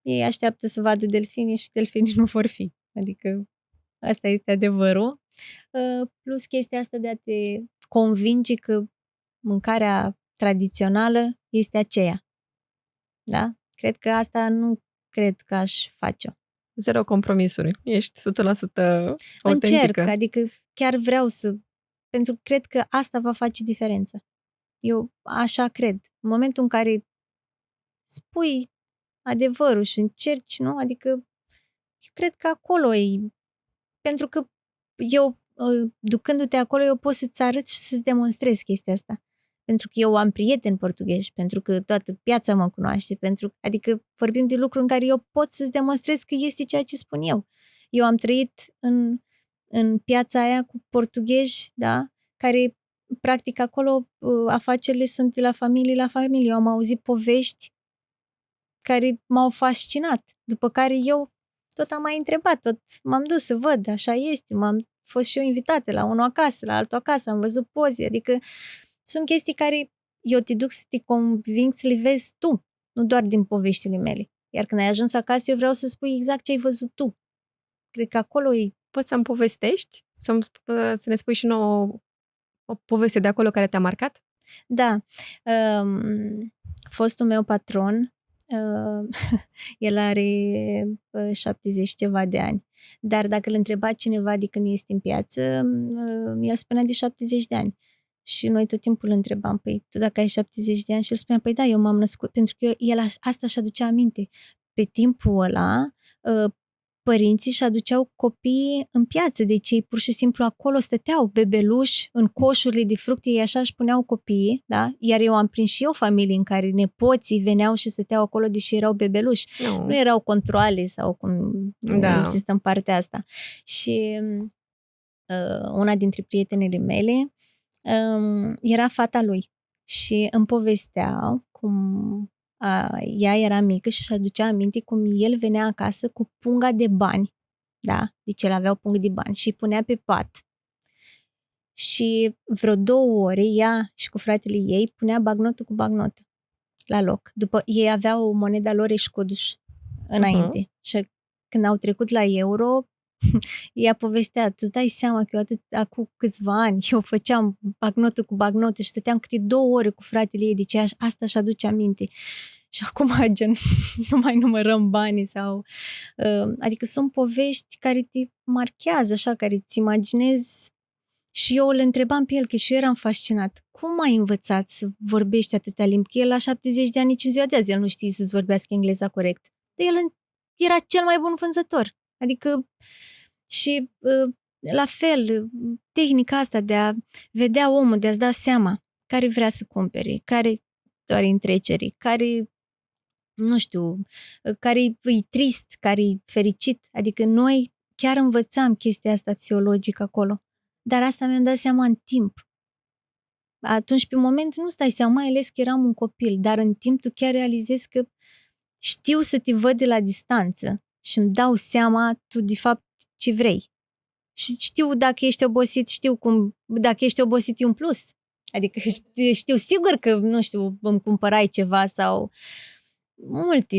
Ei așteaptă să vadă delfinii și delfinii nu vor fi. Adică asta este adevărul. Plus chestia asta de a te convinge că mâncarea tradițională este aceea. Da? Cred că asta nu cred că aș face-o. Zero compromisuri. Ești 100% Încerc, autentică. adică chiar vreau pentru că cred că asta va face diferența. Eu așa cred. În momentul în care spui adevărul și încerci, nu? Adică eu cred că acolo e. Pentru că eu, ducându-te acolo, eu pot să-ți arăt și să-ți demonstrez chestia asta. Pentru că eu am prieteni portughezi, pentru că toată piața mă cunoaște, adică vorbim de lucruri în care eu pot să-ți demonstrez că este ceea ce spun eu. Eu am trăit în piața aia cu portughezi, da? Care, practic, acolo afacerile sunt de la familie la familie. Eu am auzit povești care m-au fascinat, după care eu tot am mai întrebat, tot m-am dus să văd, așa este, m-am fost și eu invitată la unul acasă, la altul acasă, am văzut poze, adică sunt chestii care eu te duc să te conving să le vezi tu, nu doar din poveștile mele. Iar când ai ajuns acasă, eu vreau să spui exact ce ai văzut tu. Cred că acolo e. Poți să-mi povestești? Să ne spui și nouă o poveste de acolo care te-a marcat? Da. Fostul meu patron, el are 70 ceva de ani. Dar dacă îl întreba cineva de când este în piață, el spunea de 70 de ani. Și noi tot timpul îl întrebam, păi tu dacă ai 70 de ani? Și el spunea, păi da, eu m-am născut, pentru că el asta și aducea aminte. Pe timpul ăla, părinții și aduceau copiii în piață, deci ei pur și simplu acolo stăteau bebeluși în coșurile de fructe, ei așa își puneau copiii, da? Iar eu am prins și eu familii în care nepoții veneau și stăteau acolo deși erau bebeluși. Nu erau controale sau cum există în partea asta. Și una dintre prietenele mele era fata lui și îmi povesteau cum ea era mică și își aducea aminte cum el venea acasă cu punga de bani, da? Deci el avea o pungă de bani și îi punea pe pat și vreo 2 ore ea și cu fratele ei punea bagnotă cu bagnotă la loc. După ei aveau moneda lor escudos înainte și când au trecut la euro, ea povestea, tu îți dai seama că eu acum câțiva ani eu făceam bagnotă cu bagnotă și stăteam câte 2 ore cu fratele ei, deci asta își aduce aminte. Și acum, gen, nu mai numărăm banii sau. Adică sunt povești care te marchează, așa, care îți imaginezi. Și eu îl întrebam pe el, că și eu eram fascinat. Cum ai învățat să vorbești atâtea limbi? Că el la 70 de ani, nici în ziua de azi, el nu știe să-ți vorbească engleza corect. Dar el era cel mai bun vânzător. Adică, și la fel, tehnica asta de a vedea omul, de a-ți da seama care vrea să cumpere, care doar în trecere, care, nu știu, care e trist, care e fericit. Adică noi chiar învățam chestia asta psihologică acolo. Dar asta mi-am dat seama în timp. Atunci, pe moment, nu stai seama, mai ales că eram un copil, dar în timp tu chiar realizezi că știu să te văd de la distanță și îmi dau seama tu, de fapt, ce vrei. Și știu dacă ești obosit, dacă ești obosit e un plus. Adică știu sigur că, nu știu, îmi cumpărai ceva sau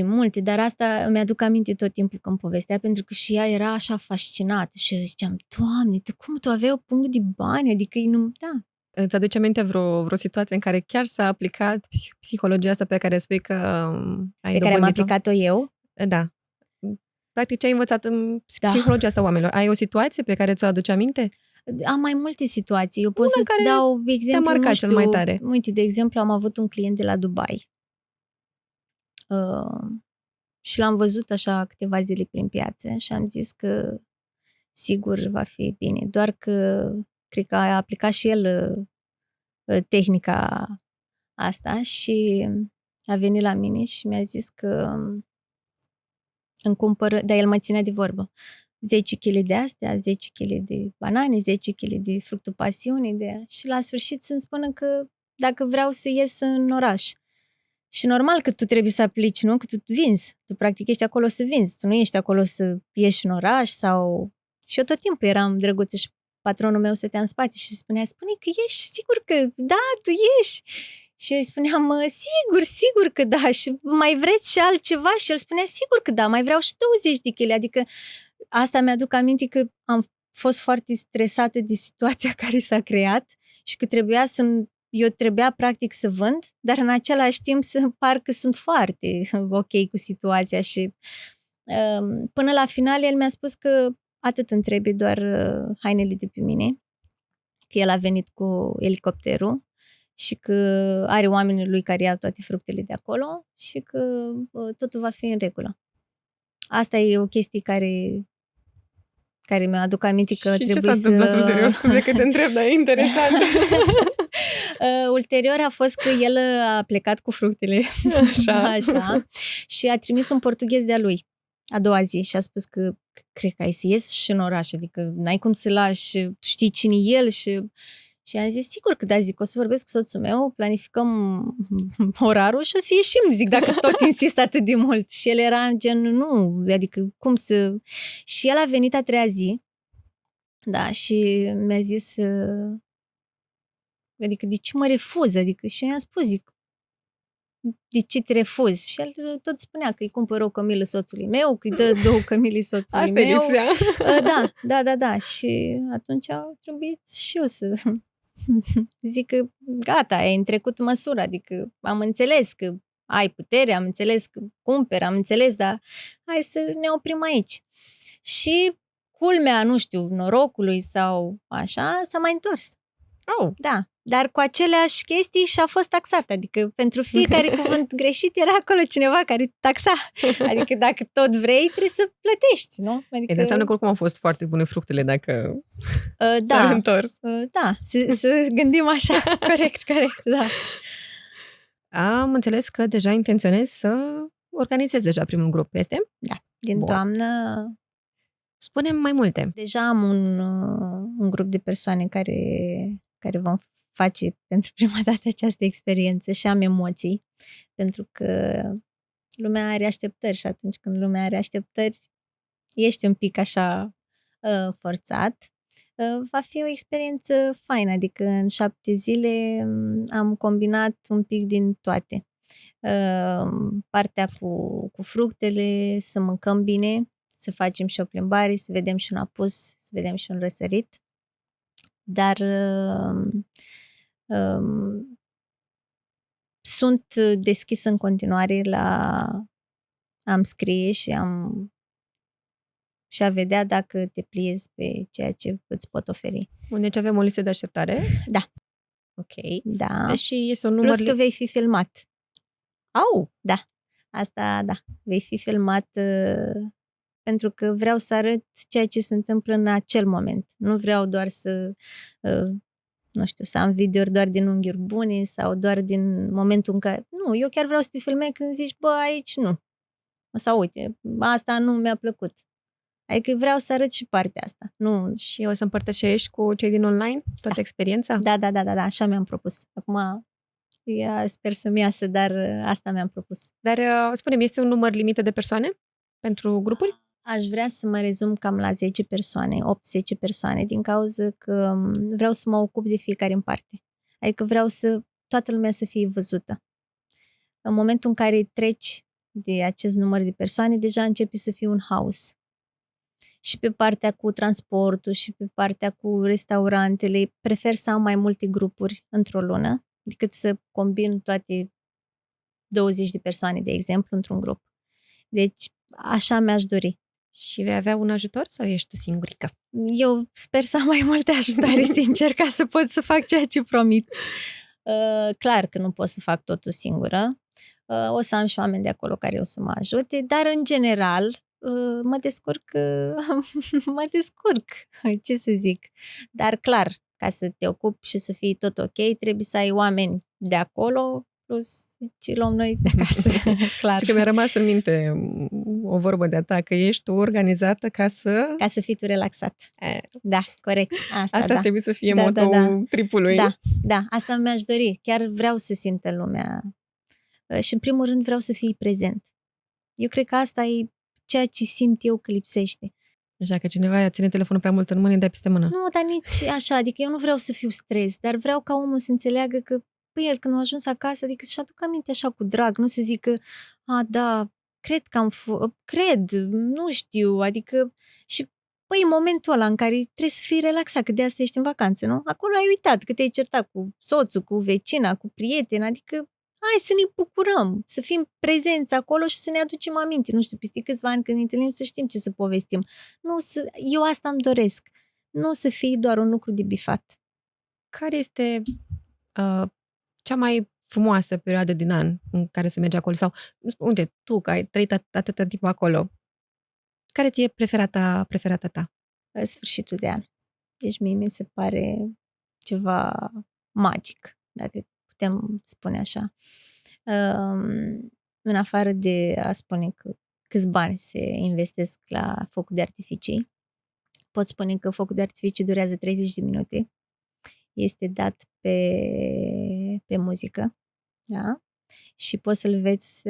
multe, dar asta mi-aduc aminte tot timpul când povestea, pentru că și ea era așa fascinată și eu ziceam, Doamne, cum tu aveai o pungă de bani? Adică nu, da. Îți aduce aminte vreo situație în care chiar s-a aplicat psihologia asta pe care spui că ai pe care am aplicat-o eu? Da. Practic, ce ai învățat în psihologia asta oamenilor? Ai o situație pe care ți-o aduce aminte? Am mai multe situații. Eu pot să-ți dau exemplu, nu știu, cel mai tare. Uite, de exemplu, am avut un client de la Dubai. Și l-am văzut așa câteva zile prin piață și am zis că sigur va fi bine. Doar că cred că a aplicat și el tehnica asta și a venit la mine și mi-a zis că îmi cumpără, dar el mă ținea de vorbă. 10 kg de astea, 10 kg de banane, 10 kg de fructul pasiunii, și la sfârșit să-mi spună că dacă vreau să ies în oraș. Și normal că tu trebuie să aplici, nu? Că tu vinzi. Tu practic ești acolo să vinzi. Tu nu ești acolo să ieși în oraș sau... Și eu tot timpul eram drăguță și patronul meu stătea în spate și spunea, spune că ieși, sigur că da, tu ieși. Și eu îi spuneam, sigur că da, și mai vreți și altceva? Și el spunea, sigur că da, mai vreau și 20 de kg. Adică asta mi-aduc aminte că am fost foarte stresată de situația care s-a creat și că eu trebuia practic să vând, dar în același timp să parcă sunt foarte ok cu situația și până la final el mi-a spus că atât îmi trebuie doar hainele de pe mine, că el a venit cu elicopterul și că are oamenii lui care iau toate fructele de acolo și că totul va fi în regulă. Asta e o chestie care mi-aduc aminte că și trebuie ce s-a întâmplat ulterior? Scuze că te întreb, dar e interesant. Ulterior a fost că el a plecat cu fructele așa, și a trimis un portughez de-a lui a doua zi și a spus că cred că ai să ies și în oraș, adică n-ai cum să lași, știi cine e el și am zis, sigur că da, zic, o să vorbesc cu soțul meu, planificăm orarul și o să ieșim, zic, dacă tot insist atât de mult. Și el era în gen, nu, adică cum să... Și el a venit a treia zi, da, și mi-a zis, adică de ce mă refuz? Adică și eu i-am spus, zic, de ce te refuzi? Și el tot spunea că îi cumpără o cămilă soțului meu, că îi dă 2 cămile soțului Asta meu. Asta Da. Și atunci a trebuit și eu să zic că gata, ai întrecut măsura, adică am înțeles că ai putere, am înțeles că cumperi, am înțeles, dar hai să ne oprim aici. Și culmea, nu știu, norocului sau așa, s-a mai întors. Oh. Da, dar cu aceleași chestii și a fost taxat, adică pentru fiecare cuvânt greșit era acolo cineva care taxa. Adică dacă tot vrei, trebuie să plătești, nu? Adică... înseamnă că oricum au fost foarte bune fructele dacă da, s-ar întors. Da, să gândim așa, corect, da. Am înțeles că deja intenționezi să organizezi deja primul grup, este? Da, din toamnă. Spune-mi mai multe. Deja am un grup de persoane care vom face pentru prima dată această experiență și am emoții, pentru că lumea are așteptări și atunci când lumea are așteptări, ești un pic așa forțat. Va fi o experiență faină, adică în 7 zile am combinat un pic din toate. Partea cu fructele, să mâncăm bine, să facem și o plimbare, să vedem și un apus, să vedem și un răsărit. Dar sunt deschisă în continuare la am scrie și a vedea dacă te pliezi pe ceea ce îți pot oferi. Deci avem o listă de așteptare? Da. Ok. Da. Și este un număr... Plus că vei fi filmat. Au! Da. Asta, da. Vei fi filmat pentru că vreau să arăt ceea ce se întâmplă în acel moment. Nu vreau doar să, nu știu, să am video doar din unghiuri bune sau doar din momentul în care... Nu, eu chiar vreau să te filmez când zici, bă, aici nu. Sau uite, asta nu mi-a plăcut. Adică vreau să arăt și partea asta. Nu. Și o să împărtășești cu cei din online toată experiența? Da, așa mi-am propus. Acum sper să-mi iasă, dar asta mi-am propus. Dar spune-mi, este un număr limită de persoane pentru grupuri? Aș vrea să mă rezum cam la 10 persoane, 8-10 persoane, din cauza că vreau să mă ocup de fiecare în parte. Adică vreau să toată lumea să fie văzută. În momentul în care treci de acest număr de persoane, deja începe să fie un haos. Și pe partea cu transportul și pe partea cu restaurantele, prefer să am mai multe grupuri într-o lună, decât să combin toate 20 de persoane, de exemplu, într-un grup. Deci, așa mi-aș dori. Și vei avea un ajutor sau ești tu singurică? Eu sper să am mai multe ajutoare, sincer, ca să pot să fac ceea ce promit. Clar că nu pot să fac totul singură. O să am și oameni de acolo care o să mă ajute, dar în general mă descurc, ce să zic. Dar clar, Ca să te ocupi și să fii tot ok, trebuie să ai oameni de acolo, plus ce luăm noi de acasă, clar. Și că mi-a rămas în minte o vorbă de-a ta, că ești tu organizată ca să... Ca să fii tu relaxat. Da, corect. Asta Da. trebuie să fie motoul tripului. Da, asta mi-aș dori. Chiar vreau să simtă lumea. Și în primul rând vreau să fii prezent. Eu cred că asta e ceea ce simt eu că lipsește. Așa că cineva ia ține telefonul prea mult în mână, îi dai peste mână. Nu, dar nici așa, adică eu nu vreau să fiu stres, dar vreau ca omul să înțeleagă că, păi, el când a ajuns acasă, adică să-și aduc aminte așa cu drag, nu să zică, da, cred că cred, nu știu, adică, și păi, în momentul ăla în care trebuie să fii relaxat, că de asta ești în vacanță, nu? Acolo ai uitat că te-ai certat cu soțul, cu vecina, cu prietena, adică hai să ne bucurăm, să fim prezenți acolo și să ne aducem aminte. Nu știu, peste câțiva ani când ne întâlnim să știm ce să povestim. Eu asta îmi doresc. Nu să fie doar un lucru de bifat. Care este cea mai frumoasă perioadă din an în care se merge acolo? Sau, unde tu, că ai trăit atâta timp acolo, care ți-e preferata ta? Sfârșitul de an. Deci mie mi se pare ceva magic, dacă putem spune așa. În afară de a spune că câți bani se investesc la focul de artificii, pot spune că focul de artificii durează 30 de minute, este dat pe muzică, da? Și poți să-l vezi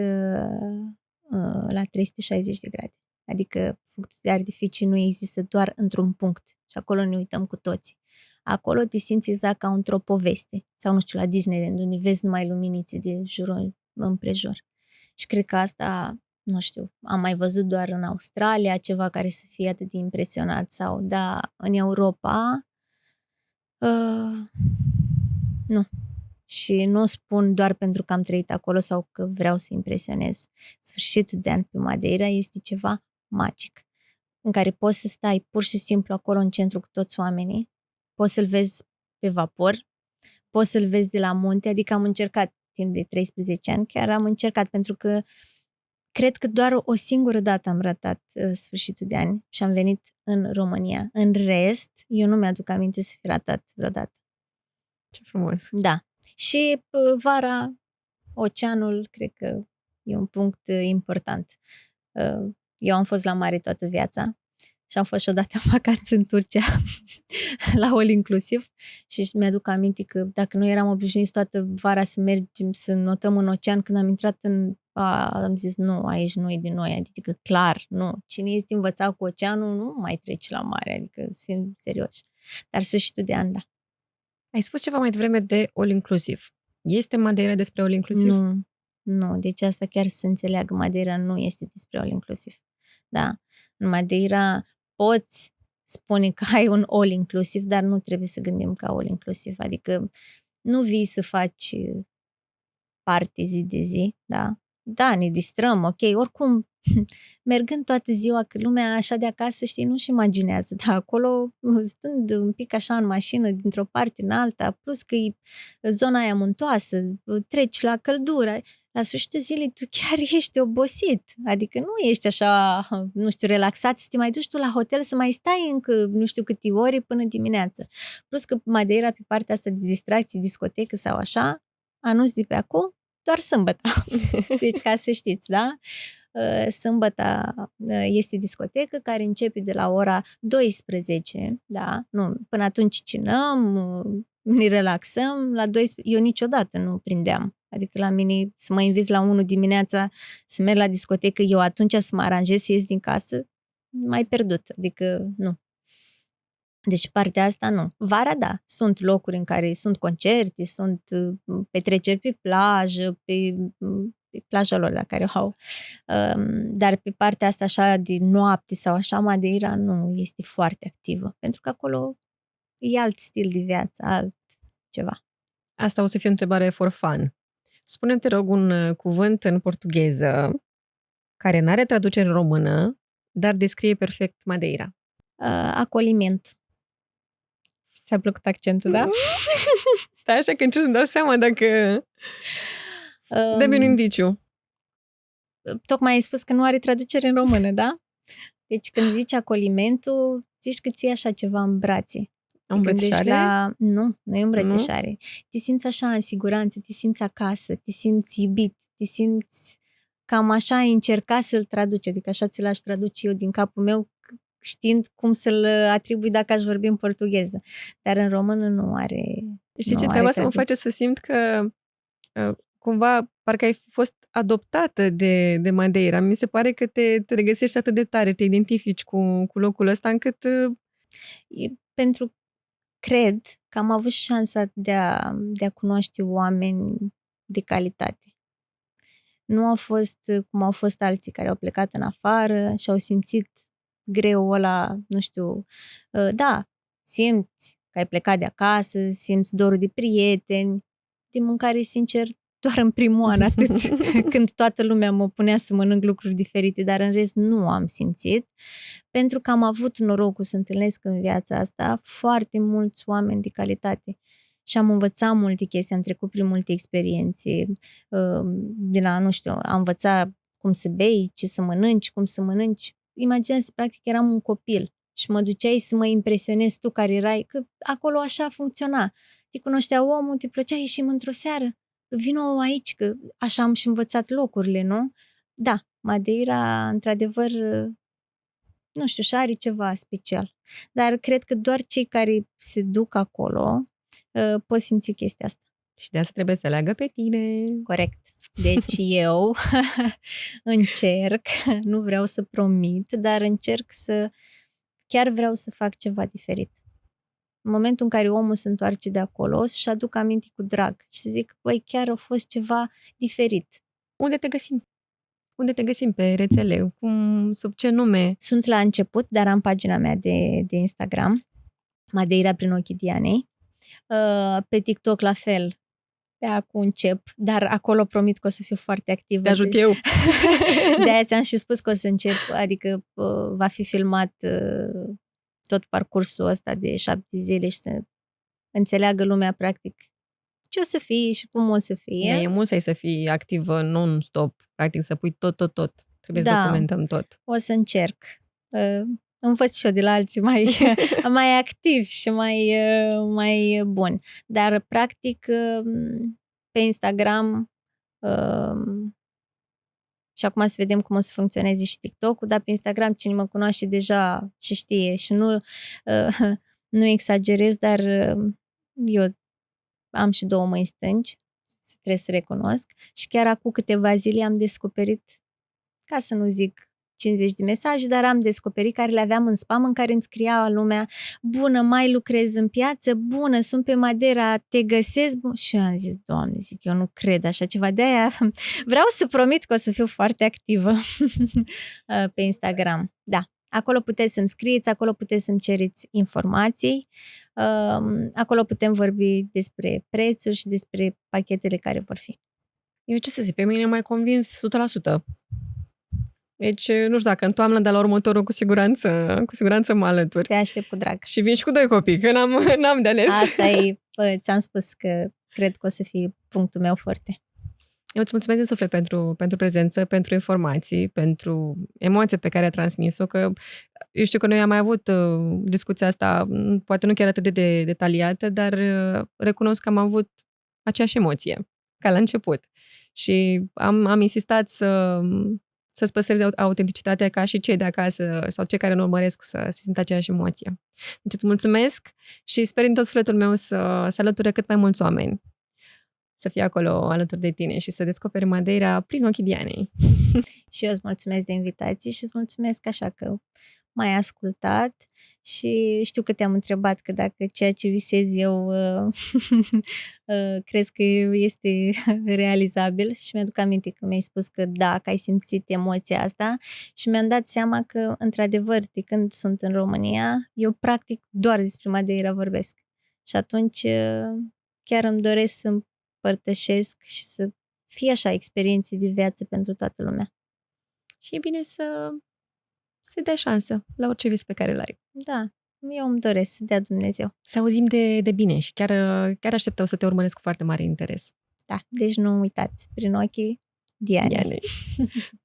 la 360 de grade. Adică focul de artificii nu există doar într-un punct și acolo ne uităm cu toții. Acolo te simți exact ca într-o poveste sau, nu știu, la Disneyland, unde vezi numai luminițe de jur împrejur. Și cred că asta, nu știu, am mai văzut doar în Australia ceva care să fie atât de impresionat sau, da, în Europa, nu. Și nu spun doar pentru că am trăit acolo sau că vreau să impresionez. Sfârșitul de an pe Madeira este ceva magic, în care poți să stai pur și simplu acolo în centru cu toți oamenii, poți să-l vezi pe vapor, poți să-l vezi de la munte, adică am încercat timp de 13 ani, chiar am încercat, pentru că cred că doar o singură dată am ratat sfârșitul de an și am venit în România. În rest, eu nu mi-aduc aminte să fi ratat vreodată. Ce frumos! Da. Și vara, oceanul, cred că e un punct important. Eu am fost la mare toată viața și am fost și odată în vacanță în Turcia la all inclusiv și mi-aduc aminte că dacă noi eram obișnuiți toată vara să mergem să notăm în ocean, când am intrat am zis nu, aici nu e din noi, adică clar, nu. Cine este învățat cu oceanul nu mai treci la mare, adică să fim serioși. Dar sfârșitul de an, da. Ai spus ceva mai devreme de all inclusiv. Este Madeira despre all inclusiv? Nu, deci asta chiar să se înțeleagă, Madeira nu este despre all inclusiv. Da, în Madeira poți spune că ai un all inclusiv, dar nu trebuie să gândim ca all inclusiv, adică nu vii să faci parte zi de zi, da? Da, ne distrăm, ok, oricum, mergând toată ziua, că lumea așa de acasă, știi, nu-și imaginează, dar acolo, stând un pic așa în mașină, dintr-o parte în alta, plus că e zona aia muntoasă, treci la căldură, la sfârșitul zilei tu chiar ești obosit, adică nu ești așa, nu știu, relaxat, să te mai duci tu la hotel să mai stai încă nu știu câte ore până dimineață. Plus că Madeira, pe partea asta de distracție, discotecă sau așa, anunț de pe acum, doar sâmbătă. Deci ca să știți, da? Sâmbătă este discotecă care începe de la ora 12, da? Nu, până atunci cinăm, ne relaxăm, la 12, eu niciodată nu prindeam. Adică la mine să mă inviți la 1 dimineața să merg la discotecă, eu atunci să mă aranjez să ies din casă, mai pierdut, adică nu. Deci partea asta nu. Vara, da, sunt locuri în care sunt concerte, sunt petreceri pe plajă, pe plaja lor, la care o au. Dar pe partea asta așa de noapte sau așa, Madeira nu este foarte activă, pentru că acolo e alt stil de viață, alt ceva. Asta o să fie o întrebare for fun. Spune-mi, te rog, un cuvânt în portugheză care n-are traducere în română, dar descrie perfect Madeira. Acoliment. Ți-a plăcut accentul, da? Stai așa că încerc să-mi dau seama dacă... Dă-mi un indiciu. Tocmai ai spus că nu are traducere în română, da? Deci când zici acolimentul, zici că ții așa ceva în brațe. O Te gândești îmbrățișare? Nu e Nu? îmbrățișare. Te simți așa în siguranță, te simți acasă, te simți iubit, te simți cam așa ai încerca să-l traduci, adică așa ți l-aș traduce eu din capul meu, știind cum să-l atribui dacă aș vorbi în portugheză. Dar în română Știi ce nu are treaba asta mă face traducere. să simt că cumva parcă ai fost adoptată de Madeira. Mi se pare că te regăsești atât de tare, te identifici cu locul ăsta încât Pentru cred că am avut șansa de a cunoaște oameni de calitate. Nu au fost cum au fost alții care au plecat în afară și au simțit greul ăla, nu știu, da, simți că ai plecat de acasă, simți dorul de prieteni, de mâncare, sincer, doar în primul an, atât, când toată lumea mă punea să mănânc lucruri diferite, dar în rest nu am simțit, pentru că am avut norocul să întâlnesc în viața asta foarte mulți oameni de calitate și am învățat multe chestii, am trecut prin multe experiențe, de la, nu știu, am învățat cum să bei, ce să mănânci, cum să mănânci. Imaginează, practic, eram un copil și mă duceai să mă impresionezi tu care erai, că acolo așa funcționa. Te cunoștea omul, te plăcea, ieșim într-o seară, vino aici, că așa am și învățat locurile, nu? Da, Madeira, într-adevăr, nu știu, și are ceva special. Dar cred că doar cei care se duc acolo pot simți chestia asta. și de asta trebuie să te leagă pe tine. Corect. Deci eu încerc, nu vreau să promit, dar chiar vreau să fac ceva diferit. În momentul în care omul se întoarce de acolo, să-și aduc aminte cu drag și să zic, băi, chiar a fost ceva diferit. Unde te găsim? Unde te găsim pe rețele? Sub ce nume? Sunt la început, dar am pagina mea de Instagram, Madeira prin ochii Dianei. Pe TikTok la fel, pe acum încep, dar acolo promit că o să fiu foarte activă. Te ajut eu. De-aia ți-am și spus că o să încep, adică va fi filmat tot parcursul ăsta de 7 zile și să înțeleagă lumea practic ce o să fie și cum o să fie. E musai să fii activă non-stop, practic să pui tot. Trebuie să Da, documentăm tot. o să încerc. Învăț și eu de la alții mai activi și mai buni. Dar, practic, pe Instagram și acum să vedem cum o să funcționeze și TikTok-ul, dar pe Instagram cine mă cunoaște deja și știe și nu exagerez, dar eu am și 2 mâini stângi, trebuie să recunosc, și chiar acum câteva zile am descoperit, ca să nu zic 50 de mesaje, dar am descoperit care le aveam în spam, în care îmi scria lumea: bună, mai lucrez în piață, bună, sunt pe Madeira, te găsesc, și eu am zis, Doamne, zic, eu nu cred așa ceva, de-aia vreau să promit că o să fiu foarte activă pe Instagram. Da, acolo puteți să-mi scrieți, acolo puteți să-mi cereți informații, acolo putem vorbi despre prețuri și despre pachetele care vor fi. Eu ce să zic, pe mine m-ai convins 100%. Deci, nu știu dacă în toamnă, dar la următorul cu siguranță mă alături. Te aștept cu drag. Și vin și cu 2 copii, că n-am de ales. Asta e, ți-am spus că cred că o să fie punctul meu forte. Eu îți mulțumesc din suflet pentru prezență, pentru informații, pentru emoția pe care a transmis-o, că eu știu că noi am mai avut discuția asta, poate nu chiar atât de detaliată, dar recunosc că am avut aceeași emoție, ca la început. Și am insistat să-ți păstrezi autenticitatea ca și cei de acasă sau cei care nu urmăresc să simtă aceeași emoție. Deci îți mulțumesc și sper din tot sufletul meu să alăture cât mai mulți oameni să fie acolo alături de tine și să descoperi Madeira prin ochii Dianei. Și eu îți mulțumesc de invitație și îți mulțumesc așa că m-ai ascultat și știu că te-am întrebat că dacă ceea ce visez eu crezi că este realizabil și mi-aduc aminte că mi-ai spus că da, că ai simțit emoția asta și mi-am dat seama că, într-adevăr, de când sunt în România, eu practic doar despre Madeira vorbesc. Și atunci chiar îmi doresc să împărtășesc și să fie așa experiențe de viață pentru toată lumea. Și e bine să dea șansă la orice vis pe care l-ai. Da, eu îmi doresc să dea Dumnezeu. Să auzim de bine și chiar așteptăm să te urmăresc cu foarte mare interes. Da, deci nu uitați, prin ochii Dianei.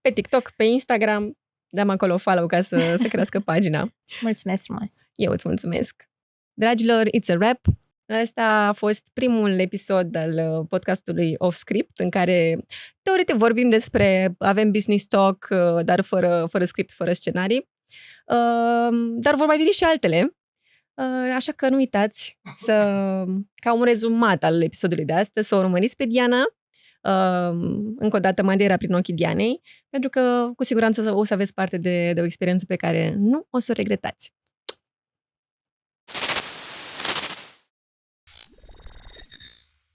Pe TikTok, pe Instagram, dăm acolo follow ca să crească pagina. Mulțumesc frumos! Eu îți mulțumesc! Dragilor, it's a wrap. Ăsta a fost primul episod al podcastului Off Script, în care teoretic vorbim despre avem business talk, dar fără script, fără scenarii. Dar vor mai veni și altele. Așa că nu uitați ca un rezumat al episodului de astăzi, să o urmăriți pe Diana. Încă o dată, Madeira prin ochii Dianei, pentru că cu siguranță o să aveți parte de o experiență pe care nu o să o regretați.